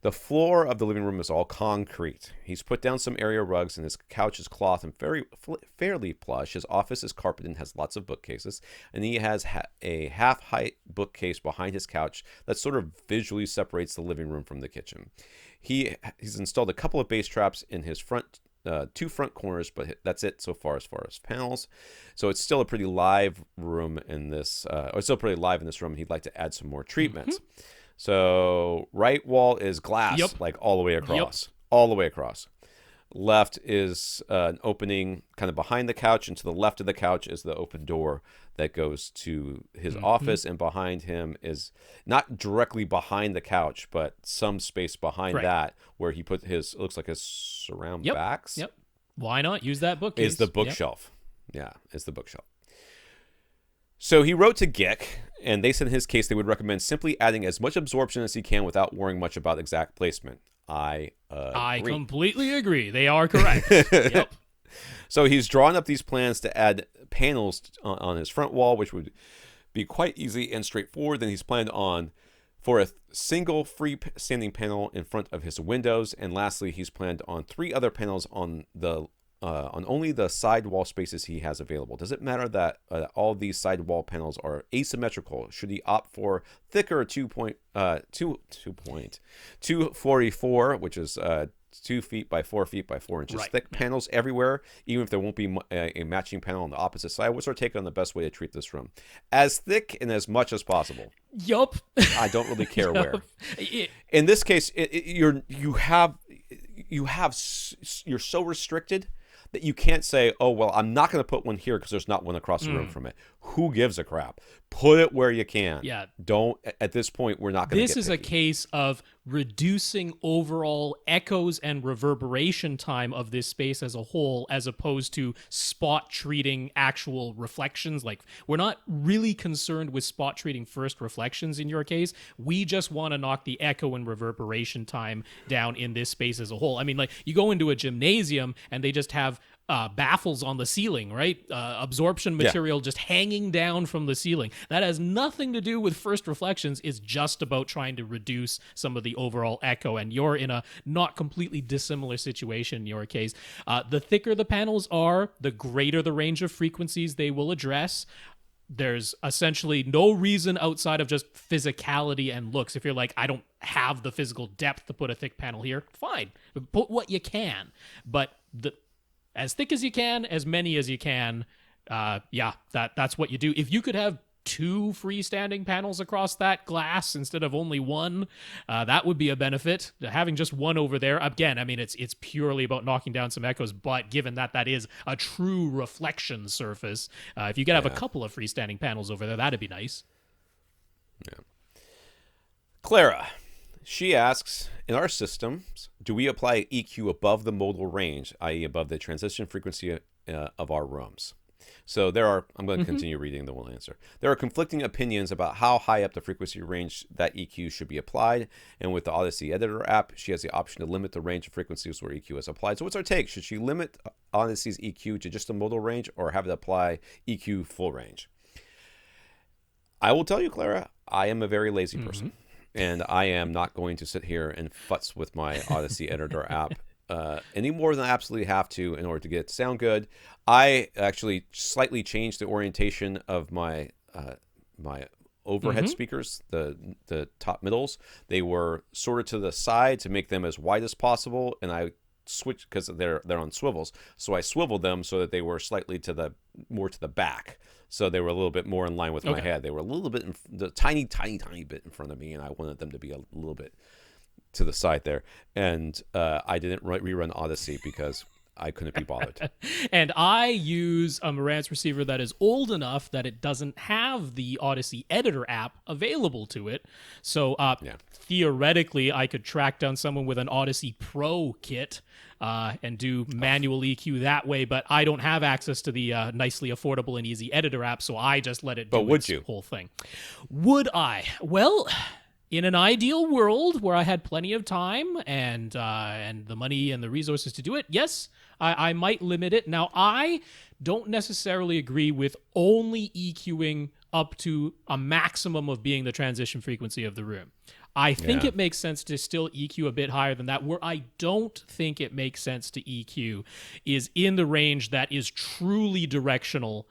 The floor of the living room is all concrete. He's put down some area rugs, and his couch is cloth and fairly plush. His office is carpeted and has lots of bookcases. And he has a half-height bookcase behind his couch that sort of visually separates the living room from the kitchen. He's installed a couple of bass traps in his front 2 front corners, but that's it so far as panels. So it's still a pretty live room in this, or still pretty live in this room. He'd like to add some more treatments. So right wall is glass, like all the way across, all the way across. Left is an opening kind of behind the couch, and to the left of the couch is the open door that goes to his office, and behind him is not directly behind the couch, but some space behind that where he put his, it looks like his surround backs. Yep. Why not use that bookcase? Is the bookshelf. Yeah, it's the bookshelf. So he wrote to GIC, and they said in his case they would recommend simply adding as much absorption as he can without worrying much about exact placement. I completely agree. They are correct. Yep. So he's drawn up these plans to add panels on his front wall, which would be quite easy and straightforward. Then he's planned for a single freestanding panel in front of his windows, and lastly, he's planned on 3 other panels on only the side wall spaces he has available. Does it matter that all these side wall panels are asymmetrical? Should he opt for thicker 244, which is 2 feet by 4 feet by 4 inches Right. thick panels everywhere, even if there won't be a matching panel on the opposite side. What's our take on the best way to treat this room? As thick and as much as possible. Yup. I don't really care where. It- In this case, you're so restricted that you can't say, oh, well, I'm not going to put one here because there's not one across the room from it. Who gives a crap? Put it where you can. Yeah. Don't, at this point, we're not going to This is a case of reducing overall echoes and reverberation time of this space as a whole, as opposed to spot treating actual reflections. Like, we're not really concerned with spot treating first reflections in your case. We just want to knock the echo and reverberation time down in this space as a whole. I mean, like, you go into a gymnasium and they just have baffles on the ceiling, right? Absorption material just hanging down from the ceiling. That has nothing to do with first reflections. It's just about trying to reduce some of the overall echo. And you're in a not completely dissimilar situation in your case. The thicker the panels are, the greater the range of frequencies they will address. There's essentially no reason outside of just physicality and looks. If you're like, I don't have the physical depth to put a thick panel here, fine. Put what you can. But as thick as you can, as many as you can. That's what you do. If you could have 2 freestanding panels across that glass instead of only 1, that would be a benefit. Having just 1 over there, again, I mean, it's purely about knocking down some echoes, but given that is a true reflection surface, if you could have a couple of freestanding panels over there, that'd be nice. Yeah. Clara, she asks, in our systems, do we apply EQ above the modal range, i.e. above the transition frequency of our rooms? So I'm going to continue reading, then we'll answer. There are conflicting opinions about how high up the frequency range that EQ should be applied. And with the Audyssey Editor app, she has the option to limit the range of frequencies where EQ is applied. So what's our take? Should she limit Audyssey's EQ to just the modal range or have it apply EQ full range? I will tell you, Clara, I am a very lazy person. And I am not going to sit here and futz with my Audyssey Editor app any more than I absolutely have to in order to get it to sound good. I actually slightly changed the orientation of my overhead speakers, the top middles. They were sort of to the side to make them as wide as possible, and I switched because they're on swivels. So I swiveled them so that they were slightly more to the back. So they were a little bit more in line with my head. They were a little bit, tiny bit in front of me, and I wanted them to be a little bit to the side there. And I didn't rerun Audyssey because I couldn't be bothered. And I use a Marantz receiver that is old enough that it doesn't have the Audyssey Editor app available to it. So theoretically, I could track down someone with an Audyssey Pro kit and do manual EQ that way, but I don't have access to the nicely affordable and easy Editor app, so I just let it do its whole thing. Would I? Well, in an ideal world where I had plenty of time and the money and the resources to do it, yes, I might limit it. Now, I don't necessarily agree with only EQing up to a maximum of being the transition frequency of the room. I think it makes sense to still EQ a bit higher than that. Where I don't think it makes sense to EQ is in the range that is truly directional,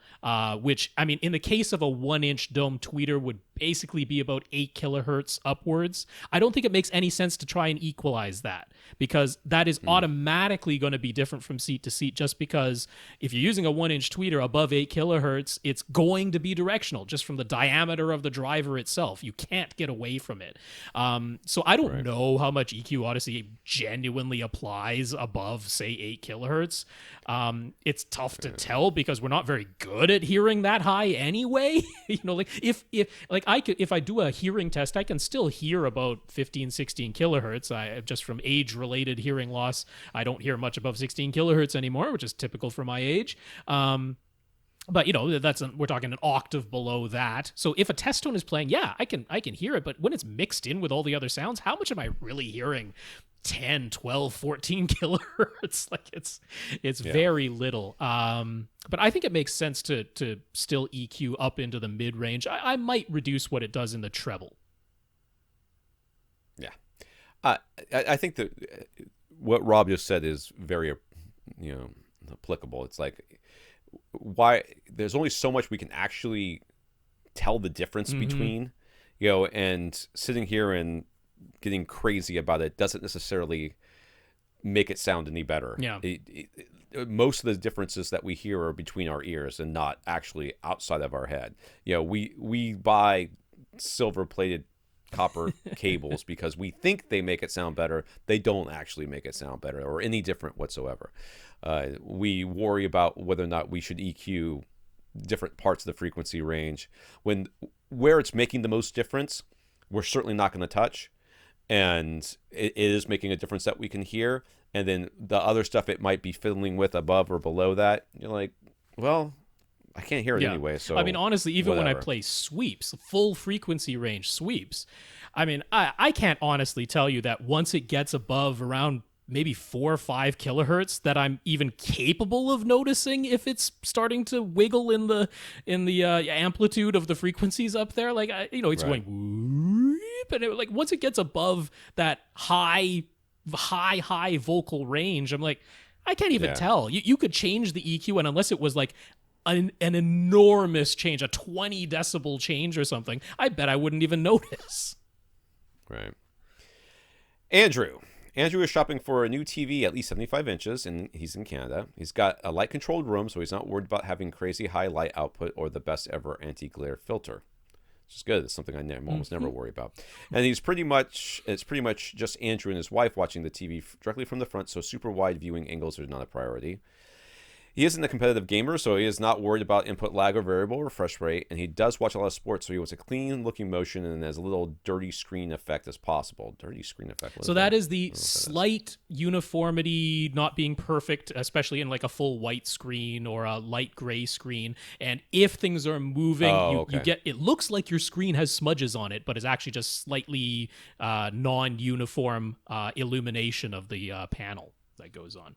which, I mean, in the case of a 1-inch dome tweeter would basically be about 8 kilohertz upwards. I don't think it makes any sense to try and equalize that, because that is automatically going to be different from seat to seat, just because if you're using a 1-inch tweeter above 8 kilohertz, it's going to be directional just from the diameter of the driver itself. You can't get away from it. So I don't know how much EQ Audyssey genuinely applies above, say, 8 kilohertz. It's tough to tell because we're not very good at hearing that high anyway. You know, like if I do a hearing test, I can still hear about 15, 16 kilohertz. Just from age-related hearing loss, I don't hear much above 16 kilohertz anymore, which is typical for my age. But you know, we're talking an octave below that. So if a test tone is playing, yeah, I can hear it. But when it's mixed in with all the other sounds, how much am I really hearing? 10, 12, 14 kilohertz. Like it's very little. But I think it makes sense to still EQ up into the mid range. I might reduce what it does in the treble. Yeah, I think that what Rob just said is very, applicable. It's like, why there's only so much we can actually tell the difference between, and sitting here and getting crazy about it doesn't necessarily make it sound any better. Yeah. Most of the differences that we hear are between our ears and not actually outside of our head. You know, we buy silver-plated copper cables because we think they make it sound better. They don't actually make it sound better or any different whatsoever. We worry about whether or not we should EQ different parts of the frequency range. Where it's making the most difference, we're certainly not going to touch. And it is making a difference that we can hear. And then the other stuff it might be fiddling with above or below that, you're like, well, I can't hear it anyway. So I mean, honestly, even when I whatever. play sweeps, full frequency range sweeps, I mean, I can't honestly tell you that once it gets above around maybe 4 or 5 kilohertz that I'm even capable of noticing if it's starting to wiggle in the amplitude of the frequencies up there. Like, it's Right. going whoop, and like once it gets above that high vocal range, I'm like, I can't even tell. You could change the EQ, and unless it was like an enormous change, a 20 decibel change or something, I bet I wouldn't even notice. Right. Andrew is shopping for a new TV at least 75 inches, and he's in Canada. He's got a light-controlled room, so he's not worried about having crazy high light output or the best-ever anti-glare filter. Which is good. It's something I almost never worry about. And it's pretty much just Andrew and his wife watching the TV directly from the front, so super wide viewing angles are not a priority. He isn't a competitive gamer, so he is not worried about input lag or variable refresh rate, and he does watch a lot of sports, so he wants a clean-looking motion and as little dirty screen effect as possible. Dirty screen effect. So that is the slight uniformity not being perfect, especially in like a full white screen or a light gray screen. And if things are moving, you get, it looks like your screen has smudges on it, but it's actually just slightly non-uniform illumination of the panel that goes on.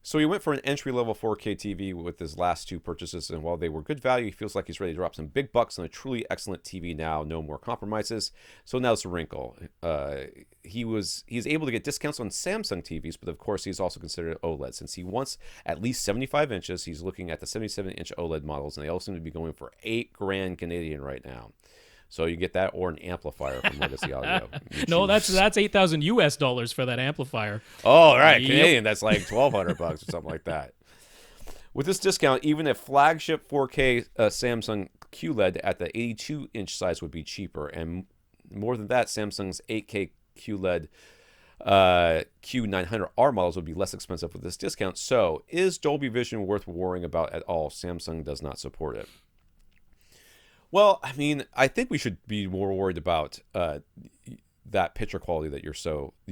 So he went for an entry-level 4K TV with his last 2 purchases, and while they were good value, he feels like he's ready to drop some big bucks on a truly excellent TV now. No more compromises. So now's the wrinkle. He's able to get discounts on Samsung TVs, but of course he's also considered OLED. Since he wants at least 75 inches, he's looking at the 77-inch OLED models, and they all seem to be going for $8,000 Canadian right now. So you get that or an amplifier from Legacy Audio. No, that's $8,000 for that amplifier. Oh, right. Yep. Canadian, that's like $1,200 or something like that. With this discount, even a flagship 4K Samsung QLED at the 82-inch size would be cheaper. And more than that, Samsung's 8K QLED Q900R models would be less expensive with this discount. So is Dolby Vision worth worrying about at all? Samsung does not support it. Well, I mean, I think we should be more worried about that picture quality that you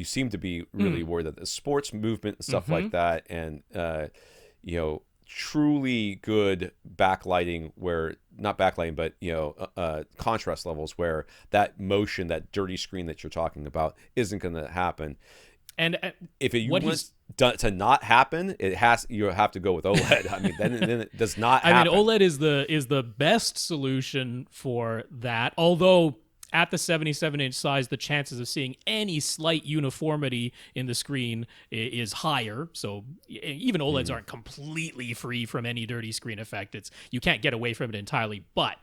seem to be really worried that the sports movement and stuff like that, and truly good backlighting not backlighting, but contrast levels where that motion, that dirty screen that you're talking about isn't going to happen. And if you want to not happen, you have to go with OLED. I mean, then it does not happen. I mean, OLED is the best solution for that. Although at the 77-inch size, the chances of seeing any slight uniformity in the screen is higher. So even OLEDs aren't completely free from any dirty screen effect. You can't get away from it entirely, but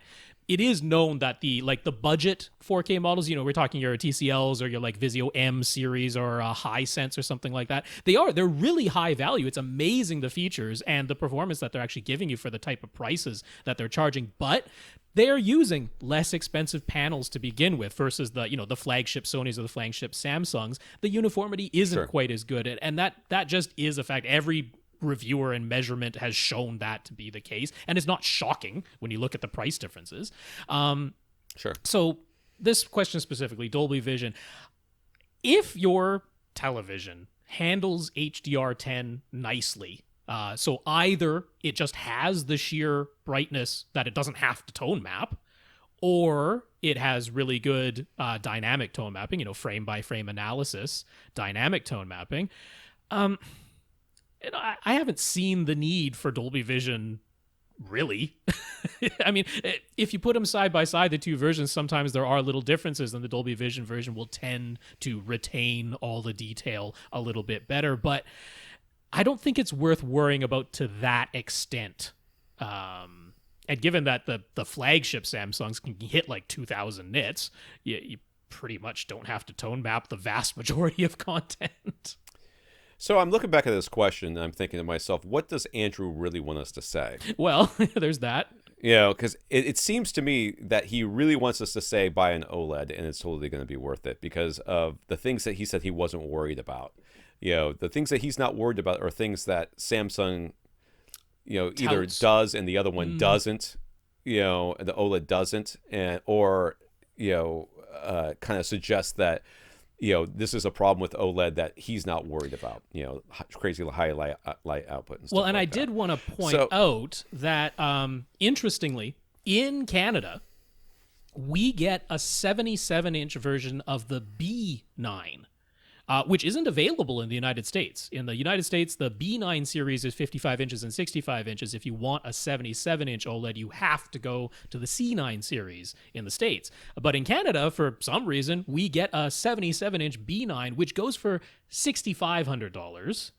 it is known that the budget 4K models, we're talking your TCLs or your like Vizio M series or Hisense or something like that. They're really high value. It's amazing the features and the performance that they're actually giving you for the type of prices that they're charging. But they are using less expensive panels to begin with versus the flagship Sonys or the flagship Samsungs. The uniformity isn't quite as good, and that just is a fact. Every reviewer and measurement has shown that to be the case, and it's not shocking when you look at the price differences. So this question specifically, Dolby Vision, if your television handles HDR10 nicely, so either it just has the sheer brightness that it doesn't have to tone map, or it has really good dynamic tone mapping, frame by frame analysis, dynamic tone mapping. I haven't seen the need for Dolby Vision, really. I mean, if you put them side by side, the two versions, sometimes there are little differences, and the Dolby Vision version will tend to retain all the detail a little bit better. But I don't think it's worth worrying about to that extent. And given that the flagship Samsungs can hit like 2,000 nits, you pretty much don't have to tone map the vast majority of content. So I'm looking back at this question, and I'm thinking to myself, what does Andrew really want us to say? Well, there's that. You know, because it seems to me that he really wants us to say buy an OLED, and it's totally going to be worth it because of the things that he said he wasn't worried about. You know, the things that he's not worried about are things that Samsung, you know, either Touts. does and the other one doesn't. You know, the OLED doesn't, or you know, kind of suggests that, you know, this is a problem with OLED that he's not worried about. You know, crazy high light output and stuff. Well, and like I that. did want to point out that, interestingly, in Canada, we get a 77-inch version of the B9, which isn't available in the United States. In the United States, the B9 series is 55 inches and 65 inches. If you want a 77-inch OLED, you have to go to the C9 series in the States. But in Canada, for some reason, we get a 77-inch B9, which goes for $6,500.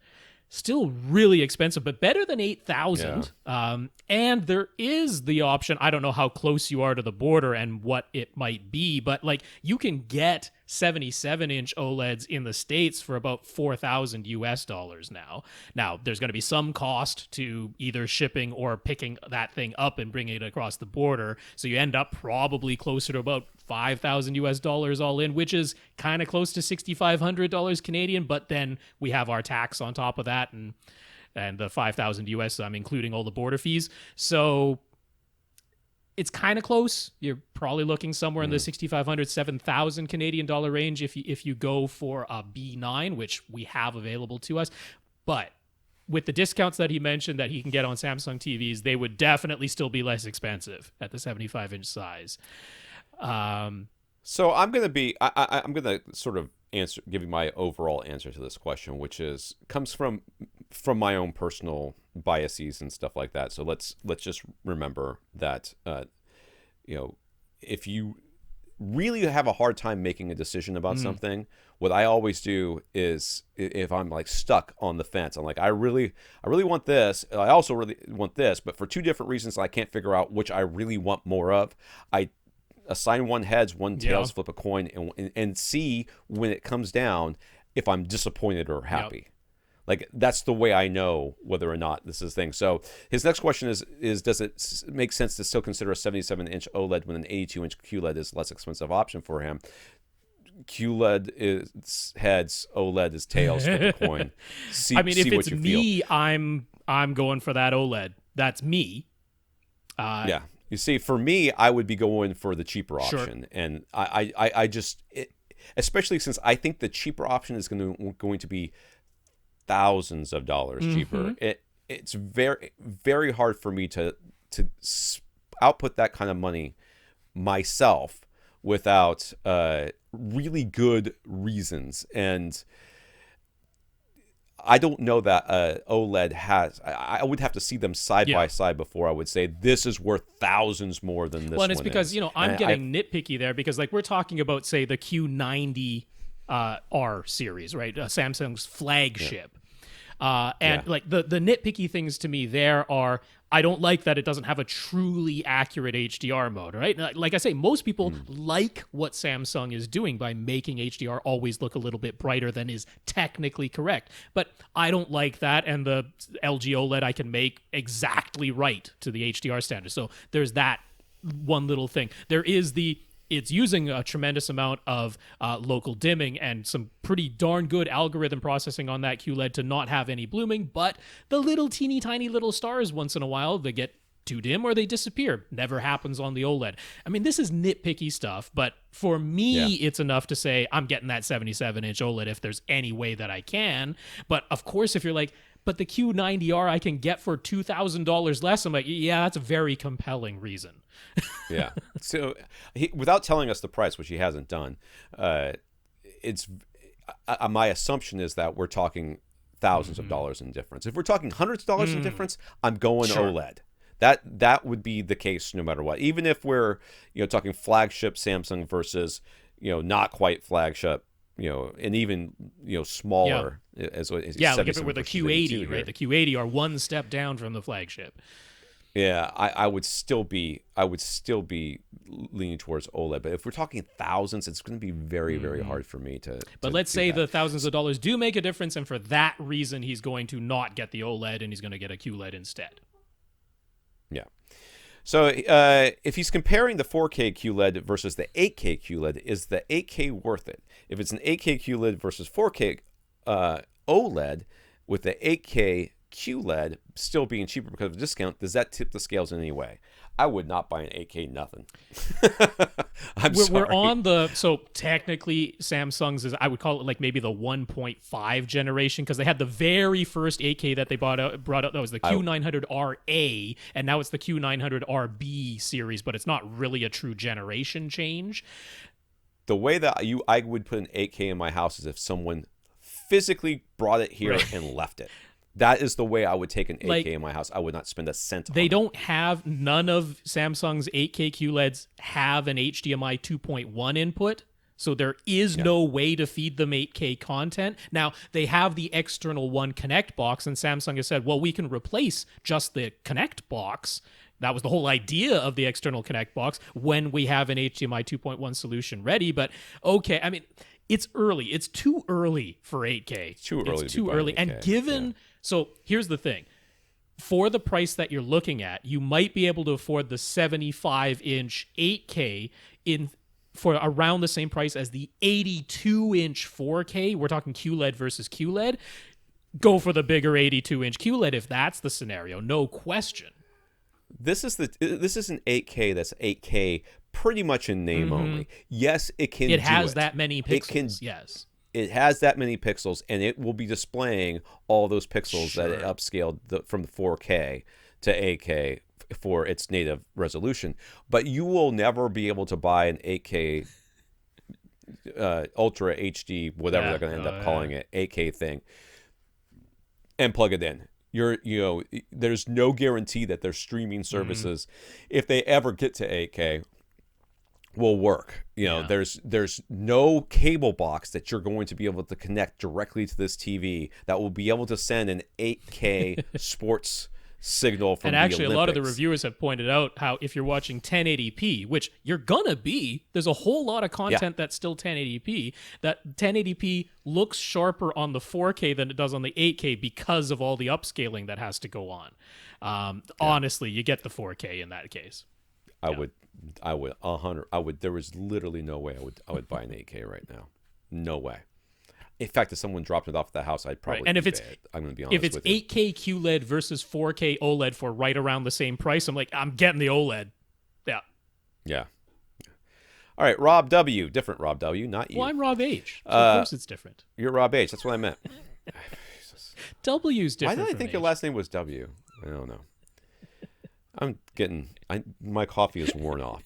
Still really expensive, but better than $8,000. And there is the option. I don't know how close you are to the border and what it might be, but like you can get 77-inch OLEDs in the States for about $4,000 US now. Now, there's going to be some cost to either shipping or picking that thing up and bringing it across the border. So you end up probably closer to about $5,000 US all in, which is kind of close to $6,500 Canadian. But then we have our tax on top of that and the $5,000 US. I'm including all the border fees. So it's kind of close. You're probably looking somewhere in the $6,500, $7,000 Canadian dollar range if you go for a B9, which we have available to us. But with the discounts that he mentioned that he can get on Samsung TVs, they would definitely still be less expensive at the 75-inch size. So I'm gonna be I'm gonna sort of give you my overall answer to this question, which comes from my own personal biases and stuff like that. So let's just remember that you know, if you really have a hard time making a decision about something, what I always do is, if I'm like stuck on the fence, I'm like, I really want this, I also really want this, but for two different reasons I can't figure out which I really want more of, I assign one heads, one tails, flip a coin, and see when it comes down if I'm disappointed or happy. Like, that's the way I know whether or not this is a thing. So his next question is does it make sense to still consider a 77-inch OLED when an 82-inch QLED is a less expensive option for him? QLED is heads, OLED is tails, flip a coin. I mean, if it's me, I'm going for that OLED. That's me. Yeah. You see, for me, I would be going for the cheaper option. And I just, especially since I think the cheaper option is going to be thousands of dollars cheaper. It's very, very hard for me to output that kind of money myself without really good reasons. And I don't know that OLED has. I would have to see them side by side before I would say this is worth thousands more than this one. Well, and it's because, is. you know, I'm getting nitpicky there because, like, we're talking about, say, the Q90 R series, right? Samsung's flagship. Like the nitpicky things to me there are, I don't like that it doesn't have a truly accurate HDR mode, right? Like I say, most people like what Samsung is doing by making HDR always look a little bit brighter than is technically correct. But I don't like that, and the LG OLED I can make exactly right to the HDR standard. So there's that one little thing. There is it's using a tremendous amount of local dimming and some pretty darn good algorithm processing on that QLED to not have any blooming, but the little teeny tiny little stars once in a while, they get too dim or they disappear. Never happens on the OLED. I mean, this is nitpicky stuff, but for me, it's enough to say I'm getting that 77-inch OLED if there's any way that I can. But of course, if you're like, but the Q90R I can get for $2,000 less, I'm like, yeah, that's a very compelling reason. Yeah. So without telling us the price, which he hasn't done, it's my assumption is that we're talking thousands of dollars in difference. If we're talking hundreds of dollars in difference, I'm going OLED. That would be the case no matter what. Even if we're, you know, talking flagship Samsung versus, you know, not quite flagship, you know, and even, you know, smaller as like if it were the Q80, right? The Q80 are one step down from the flagship. Yeah, I would still be leaning towards OLED, but if we're talking thousands, it's going to be very, very hard for me to. But let's say the thousands of dollars do make a difference, and for that reason, he's going to not get the OLED and he's going to get a QLED instead. Yeah. So if he's comparing the 4K QLED versus the 8K QLED, is the 8K worth it? If it's an 8K QLED versus 4K OLED, with the 8K QLED still being cheaper because of a discount, does that tip the scales in any way? I would not buy an 8K nothing. We're on the, so technically Samsung's is, I would call it like maybe the 1.5 generation, because they had the very first 8K that they brought out that was the Q900RA, and now it's the Q900RB series, but it's not really a true generation change. The way that I would put an 8K in my house is if someone physically brought it here and left it. That is the way I would take an 8K in my house. I would not spend a cent on it. They don't have, none of Samsung's 8K QLEDs have an HDMI 2.1 input, so there is no way to feed them 8K content. Now, they have the external One Connect box, and Samsung has said, well, we can replace just the Connect box. That was the whole idea of the external Connect box when we have an HDMI 2.1 solution ready. But okay, I mean, it's early. It's too early for 8K. It's too early. And given... So here's the thing. For the price that you're looking at, you might be able to afford the 75-inch 8K for around the same price as the 82-inch 4K. We're talking QLED versus QLED. Go for the bigger 82-inch QLED if that's the scenario. No question. This is an 8K that's 8K pretty much in name only. Yes, it has that many pixels. Yes. It has that many pixels, and it will be displaying all those pixels that it upscaled from the 4K to 8K for its native resolution. But you will never be able to buy an 8K Ultra HD, whatever they're going to end up calling it, 8K thing, and plug it in. There's no guarantee that their streaming services, if they ever get to 8K, will work. There's no cable box that you're going to be able to connect directly to this TV that will be able to send an 8K sports signal from the Olympics. And actually, a lot of the reviewers have pointed out how if you're watching 1080p, which you're gonna be, there's a whole lot of content that's still 1080p, that 1080p looks sharper on the 4K than it does on the 8K because of all the upscaling that has to go on. Honestly, you get the 4K in that case. I would. There was literally no way I would buy an 8K right now. No way. In fact, if someone dropped it off at the house, I'd probably. And if it's, I'm going to be honest with you. If it's 8K QLED versus 4K OLED for right around the same price, I'm getting the OLED. Yeah. Yeah. All right, Rob W. Different Rob W. Not you. Well, I'm Rob H. So of course it's different. You're Rob H. That's what I meant. W's different. Why did I think your last name was W? I don't know. My coffee is worn off.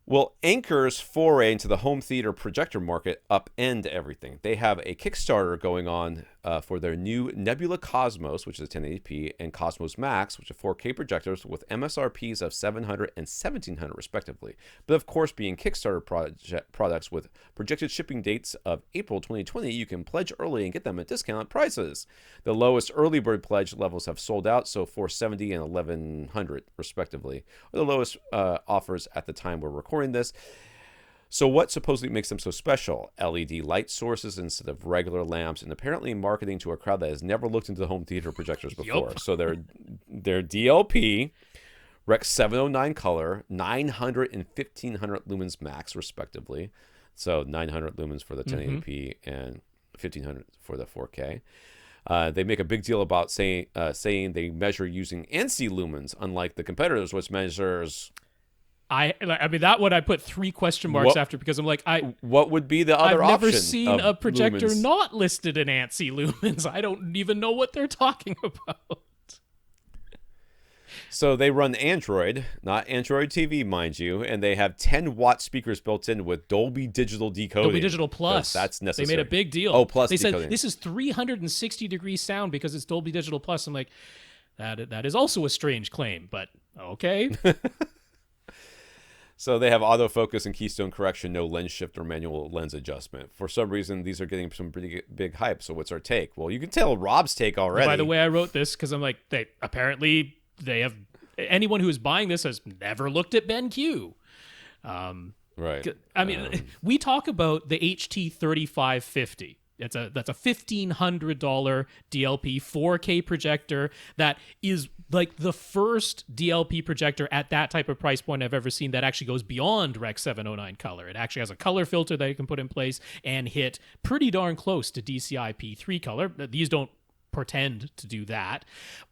Well, Anker's foray into the home theater projector market upend everything. They have a Kickstarter going on for their new Nebula Cosmos, which is a 1080p, and Cosmos Max, which are 4K projectors with MSRPs of $700 and $1,700 respectively. But of course, being Kickstarter products with projected shipping dates of April 2020, you can pledge early and get them at discounted prices. The lowest early bird pledge levels have sold out, so $470 and $1,100 respectively are the lowest offers at the time we're recording this. So what supposedly makes them so special? LED light sources instead of regular lamps, and apparently marketing to a crowd that has never looked into home theater projectors before. So they're DLP, Rec 709 color, 900 and 1500 lumens max respectively. So 900 lumens for the 1080p and 1500 for the 4K. They make a big deal about saying they measure using ANSI lumens, unlike the competitors, which measures. I mean, that one I put 3 question marks after, because I'm like, what would be the other option? I've never seen a projector lumens? not listed in ANSI lumens. I don't even know what they're talking about. So they run Android, not Android TV, mind you, and they have 10-watt speakers built in with Dolby Digital decoding. Dolby Digital Plus. That's necessary. They made a big deal. Oh, plus they decoding. said this is 360-degree sound because it's Dolby Digital Plus. I'm like, that is also a strange claim, but okay. So they have autofocus and keystone correction, no lens shift or manual lens adjustment. For some reason, these are getting some pretty big hype. So what's our take? Well, you can tell Rob's take already. By the way, I wrote this because I'm like, they apparently they have anyone who is buying this has never looked at BenQ. Right. I mean, we talk about the HT 3550. That's a $1,500 DLP 4K projector that is like the first DLP projector at that type of price point I've ever seen that actually goes beyond Rec. 709 color. It actually has a color filter that you can put in place and hit pretty darn close to DCI P3 color. These don't pretend to do that.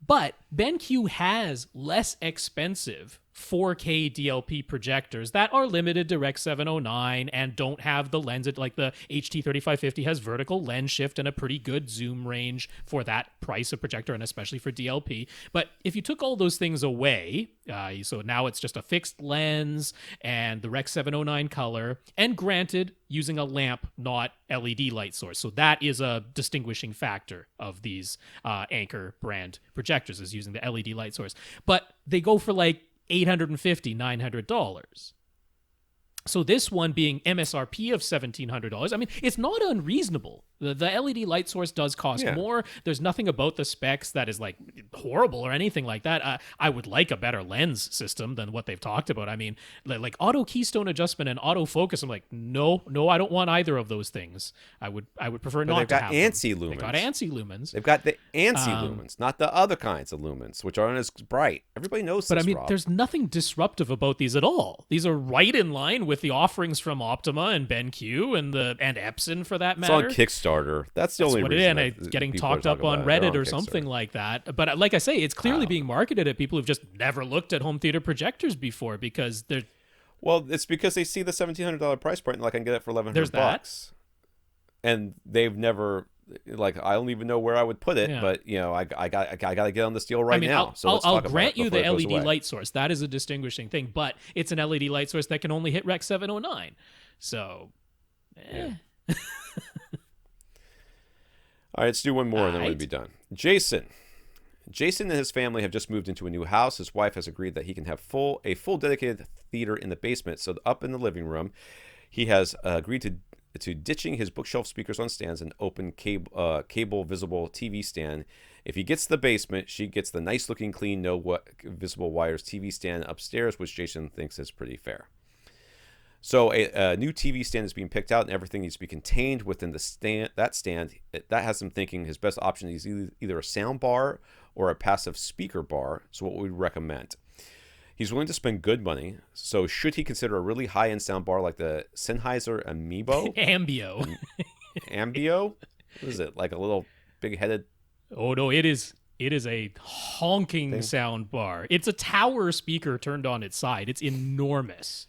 But BenQ has less expensive 4K DLP projectors that are limited to Rec. 709 and don't have the lens. Like the HT 3550 has vertical lens shift and a pretty good zoom range for that price of projector, and especially for DLP. But if you took all those things away, so now it's just a fixed lens and the Rec. 709 color, and granted, using a lamp, not LED light source. So that is a distinguishing factor of these Anker brand projectors, is using the LED light source. But they go for like $850, $900. So this one being MSRP of $1,700, I mean, it's not unreasonable. The LED light source does cost more. There's nothing about the specs that is like horrible or anything like that. I would like a better lens system than what they've talked about. I mean, like auto keystone adjustment and autofocus. I'm like, no, I don't want either of those things. I would prefer not to have them. They've got ANSI lumens. They've got the ANSI lumens, not the other kinds of lumens, which aren't as bright. Everybody knows this, But I mean, Rob. there's nothing disruptive about these at all. These are right in line with the offerings from Optima and BenQ and Epson, for that matter. It's on Kickstarter. That's the only what reason. It is, and getting talked up on Reddit or something like that. But like I say, it's clearly being marketed at people who've just never looked at home theater projectors before, because they're... Well, it's because they see the $1,700 price point and like, I can get it for $1,100. There's that. And they've never... Like, I don't even know where I would put it, but you know, I got to get on this deal right now. I'll grant you the LED light source. That is a distinguishing thing, but it's an LED light source that can only hit Rec. 709. So, All right, let's do one more, and then we'll be done. Jason and his family have just moved into a new house. His wife has agreed that he can have a full dedicated theater in the basement. So up in the living room, he has agreed to ditching his bookshelf speakers on stands and open cable visible TV stand. If he gets the basement, she gets the nice looking, clean, no visible wires TV stand upstairs, which Jason thinks is pretty fair. So a new TV stand is being picked out, and everything needs to be contained within the stand. That has him thinking his best option is either a sound bar or a passive speaker bar. So what would we recommend? He's willing to spend good money. So should he consider a really high-end sound bar like the Sennheiser Ambio? Ambio? What is it? Like a little big-headed? Oh no, it is a honking sound bar. It's a tower speaker turned on its side. It's enormous.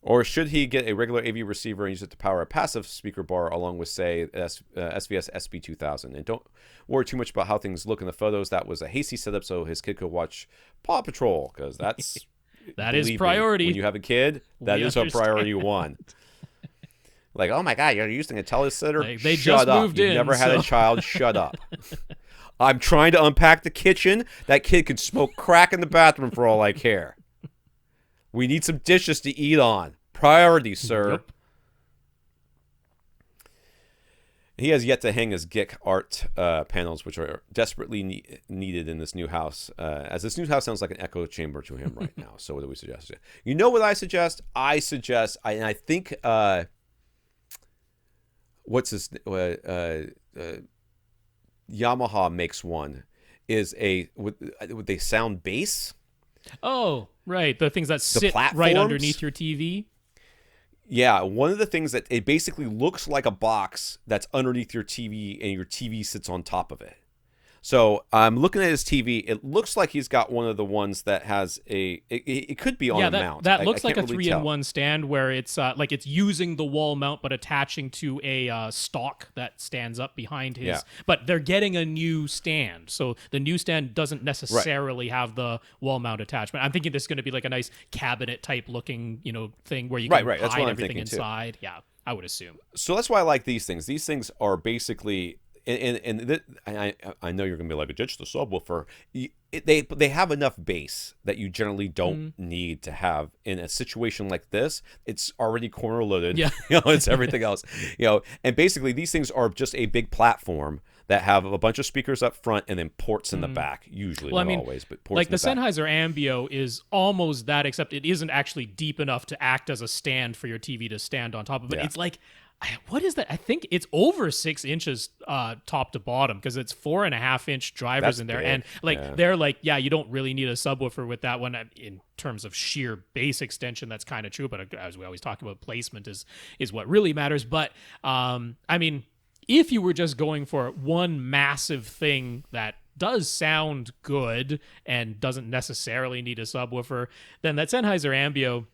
Or should he get a regular AV receiver and use it to power a passive speaker bar along with, say, SVS SB2000? And don't worry too much about how things look in the photos. That was a hasty setup so his kid could watch Paw Patrol, because that's... that is priority. When you have a kid, that is a priority one. Like, oh my God, you're using a telesitter? They Shut just up. moved You've in, never had a child. Shut up. I'm trying to unpack the kitchen. That kid could smoke crack in the bathroom for all I care. We need some dishes to eat on. Priority, sir. Yep. He has yet to hang his GIC art panels, which are desperately needed in this new house, as this new house sounds like an echo chamber to him right now. So what do we suggest? You know what I suggest? I think, what's this? Yamaha makes one, is with a sound base. Oh, right. The things that sit right underneath your TV. Yeah, one of the things that it basically looks like a box that's underneath your TV, and your TV sits on top of it. So I'm looking at his TV. It looks like he's got one of the ones that has it could be on a mount. That looks like a 3-in-1 stand where it's like it's using the wall mount but attaching to a stock that stands up behind his. Yeah. But they're getting a new stand, so the new stand doesn't necessarily have the wall mount attachment. I'm thinking this is going to be like a nice cabinet type looking thing where you can hide everything inside. Too. Yeah, I would assume. So that's why I like these things. These things are basically. And I know you're going to be like, ditch the subwoofer. They have enough bass that you generally don't need to have in a situation like this. It's already corner loaded. Yeah. It's everything else. And basically these things are just a big platform that have a bunch of speakers up front and then ports in the back. Usually, not always, but ports like in the back. Sennheiser Ambio is almost that, except it isn't actually deep enough to act as a stand for your TV to stand on top of. But it's like, what is that? I think it's over 6 inches top to bottom, because it's 4.5-inch drivers That's in there, big. and like they're like, you don't really need a subwoofer with that one in terms of sheer bass extension. That's kind of true, but as we always talk about, placement is what really matters. But I mean, if you were just going for one massive thing that does sound good and doesn't necessarily need a subwoofer, then that Sennheiser Ambio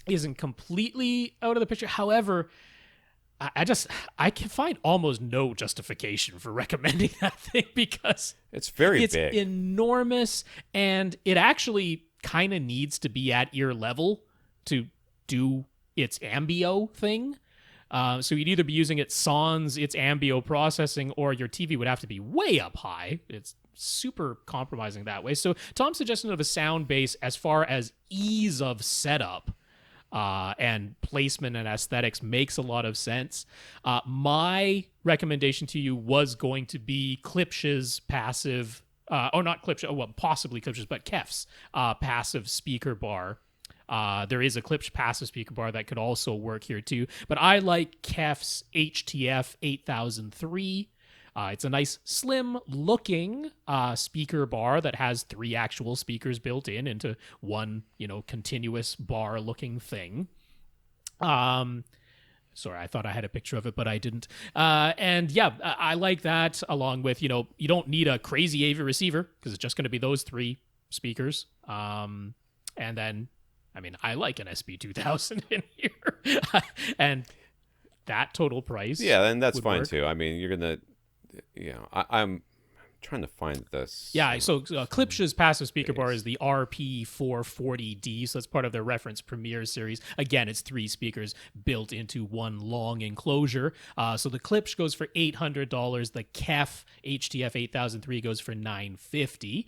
isn't completely out of the picture. However, I can find almost no justification for recommending that thing, because it's very it's big, enormous, and it actually kind of needs to be at ear level to do its Ambio thing. So you'd either be using its Ambio processing, or your TV would have to be way up high. It's super compromising that way. So Tom's suggestion of a sound base, as far as ease of setup and placement and aesthetics, makes a lot of sense. My recommendation to you was going to be Klipsch's passive, or not Klipsch, well, possibly Klipsch's, but Kef's passive speaker bar. There is a Klipsch passive speaker bar that could also work here too, but I like Kef's HTF 8003. It's a nice slim looking speaker bar that has 3 actual speakers built into one, continuous bar looking thing. Sorry, I thought I had a picture of it, but I didn't. And yeah, I like that, along with, you don't need a crazy AV receiver, because it's just going to be those 3 speakers. And then, I mean, I like an SB2000 in here. And that total price. Yeah, and that's fine work. too. I mean, you're going to, I'm trying to find this. Yeah, so Klipsch's passive speaker bar is the RP440D, so that's part of their reference Premiere series. Again, it's 3 speakers built into one long enclosure. So the Klipsch goes for $800. The Kef HTF 8003 goes for $950.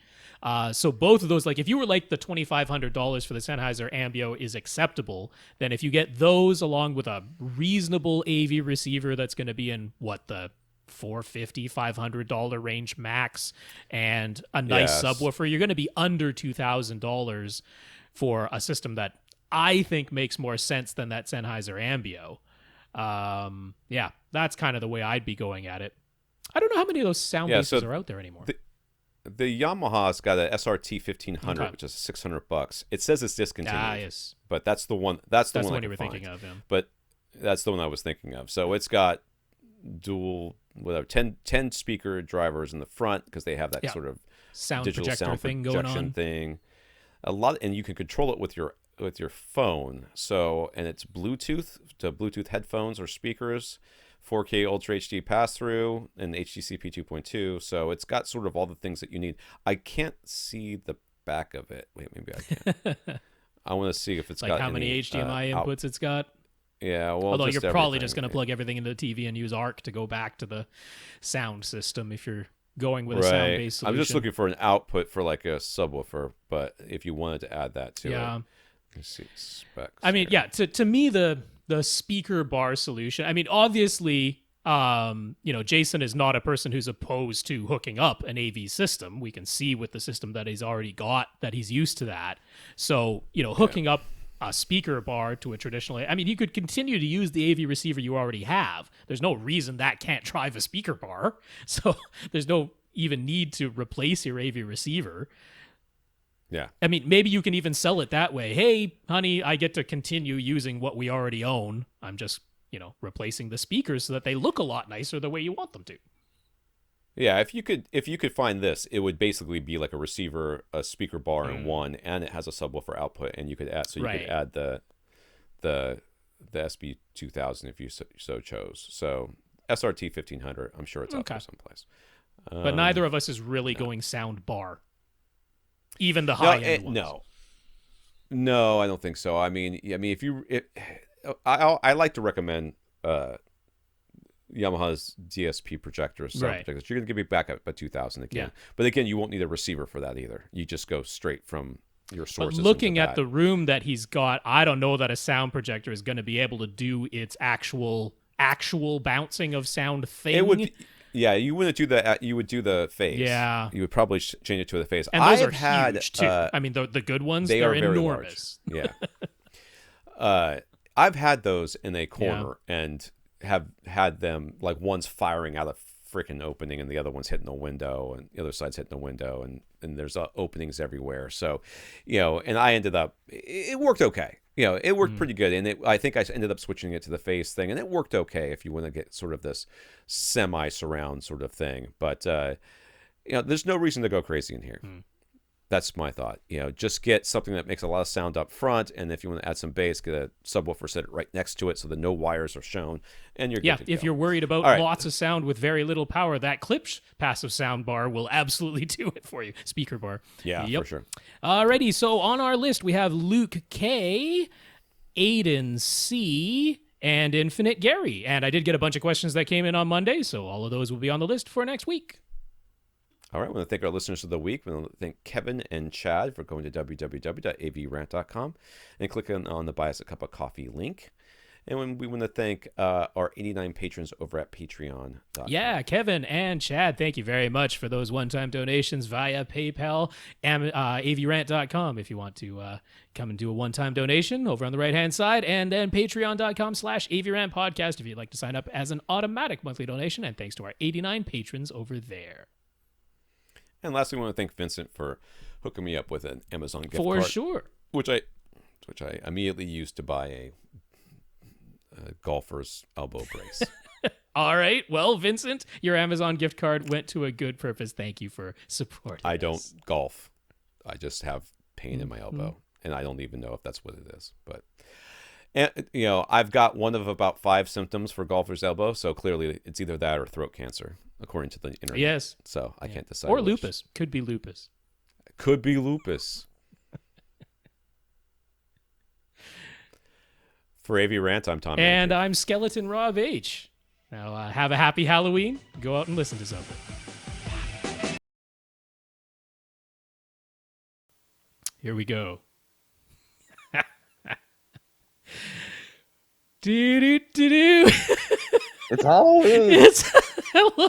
So both of those, like if you were like the $2,500 for the Sennheiser Ambio is acceptable, then if you get those along with a reasonable AV receiver that's going to be in the $450, $500 range max, and a nice subwoofer, you're going to be under $2,000 for a system that I think makes more sense than that Sennheiser Ambio. Yeah, that's kind of the way I'd be going at it. I don't know how many of those sound bases are out there anymore. The Yamaha's got a SRT 1500, which is $600. It says it's discontinued. Yes. But that's the one. That's the one you were thinking of. Yeah. But that's the one I was thinking of. So it's got dual, 10 speaker drivers in the front, because they have that sort of sound digital projector sound thing projection going on. thing. A lot, and you can control it with your phone. So, and it's Bluetooth to Bluetooth headphones or speakers, 4K Ultra HD pass-through, and HDCP 2.2. So it's got sort of all the things that you need. I can't see the back of it. Wait, maybe I can. I want to see if it's got how many HDMI inputs it's got. Yeah, well, although you're probably just going to plug everything into the TV and use ARC to go back to the sound system if you're going with a sound-based solution. I'm just looking for an output for like a subwoofer, but if you wanted to add that to it. Let's see specs. I mean, to me, the speaker bar solution, I mean, obviously, Jason is not a person who's opposed to hooking up an AV system. We can see with the system that he's already got that he's used to that. So, hooking up a speaker bar to a traditional, I mean, you could continue to use the AV receiver you already have. There's no reason that can't drive a speaker bar. So there's no even need to replace your AV receiver. Yeah. I mean, maybe you can even sell it that way. Hey, honey, I get to continue using what we already own. I'm just, replacing the speakers so that they look a lot nicer the way you want them to. Yeah, if you could find this, it would basically be like a receiver, a speaker bar in one, and it has a subwoofer output, and you could add could add the SB2000 if you so chose. So SRT 1500, I'm sure it's out there someplace. But neither of us is really going sound bar. Even the high end ones. No, I don't think so. I mean, I like to recommend Yamaha's DSP projector, sound projectors. You're going to give me back up by 2000 again. Yeah. But again, you won't need a receiver for that either. You just go straight from your sources. But looking at the room that he's got, I don't know that a sound projector is going to be able to do its actual bouncing of sound thing. Yeah, you wouldn't do the. You would do the phase. Yeah. You would probably change it to the phase. And those I've are had, huge too. I mean, the good ones, they they're are very enormous. large. Yeah. I've had those in a corner and have had them like one's firing out a freaking opening and the other one's hitting the window and the other side's hitting the window and there's openings everywhere. So, and I ended up, it worked okay. It worked pretty good. And I think I ended up switching it to the phase thing, and it worked okay if you want to get sort of this semi-surround sort of thing. But, there's no reason to go crazy in here. That's my thought. Just get something that makes a lot of sound up front, and if you want to add some bass, get a subwoofer, set it right next to it so that no wires are shown, and you're good to if go. you're worried about All right. lots of sound with very little power, that clips passive sound bar will absolutely do it for you. Speaker bar. Yeah, Yep. for sure. Alrighty, so on our list we have Luke K, Aiden C, and Infinite Gary. And I did get a bunch of questions that came in on Monday, so all of those will be on the list for next week. All right, we want to thank our listeners of the week. We want to thank Kevin and Chad for going to www.avrant.com and clicking on the Buy Us a Cup of Coffee link. And we want to thank our 89 patrons over at patreon.com. Yeah, Kevin and Chad, thank you very much for those one-time donations via PayPal, avrant.com if you want to come and do a one-time donation over on the right-hand side, and then patreon.com/avrant podcast if you'd like to sign up as an automatic monthly donation. And thanks to our 89 patrons over there. And lastly, we want to thank Vincent for hooking me up with an Amazon gift For card. sure. Which I immediately used to buy a golfer's elbow brace. All right. Well, Vincent, your Amazon gift card went to a good purpose. Thank you for supporting I us. don't golf. I just have pain in my elbow, and I don't even know if that's what it is. But, I've got one of about 5 symptoms for golfer's elbow, so clearly it's either that or throat cancer, according to the internet. Yes. So I can't decide. Or which. lupus. Could be lupus. Could be lupus. For AV Rant, I'm Tom. And Andrew. I'm Skeleton Rob H. Now, have a happy Halloween. Go out and listen to something. Here we go. Do-do-do-do. It's Halloween. It's hello.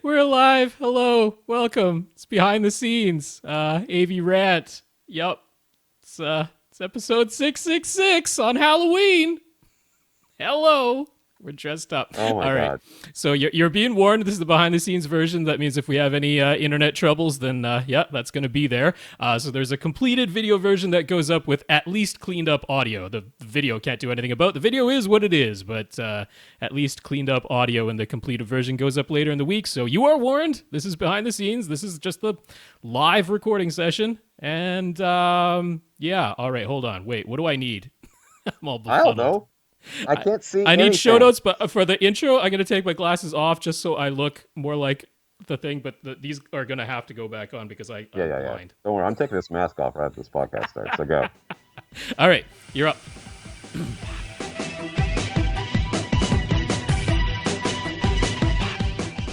We're live. Hello. Welcome. It's behind the scenes. AV Rant. Yup. It's episode 666 on Halloween. Hello. We're dressed up. Oh my All right. God. So you're being warned. This is the behind the scenes version. That means if we have any internet troubles, then that's going to be there. So there's a completed video version that goes up with at least cleaned up audio. The video can't do anything about. The video is what it is, but at least cleaned up audio in the completed version goes up later in the week. So you are warned. This is behind the scenes. This is just the live recording session. And all right, hold on. Wait, what do I need? I'm all I don't befuddled. know. I can't see. I need anything. show notes, but for the intro, I'm going to take my glasses off just so I look more like the thing. But these are going to have to go back on because I'm Yeah. blind. Don't worry. I'm taking this mask off right after this podcast starts. So go. All right, you're up.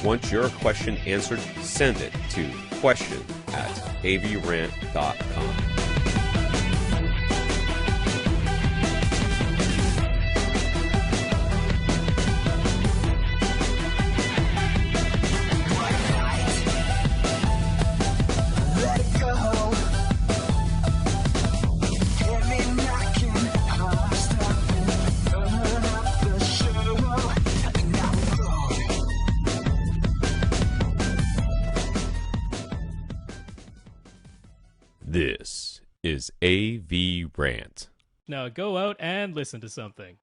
Want your question answered? Send it to question@avrant.com. This is AV Rant. Now go out and listen to something.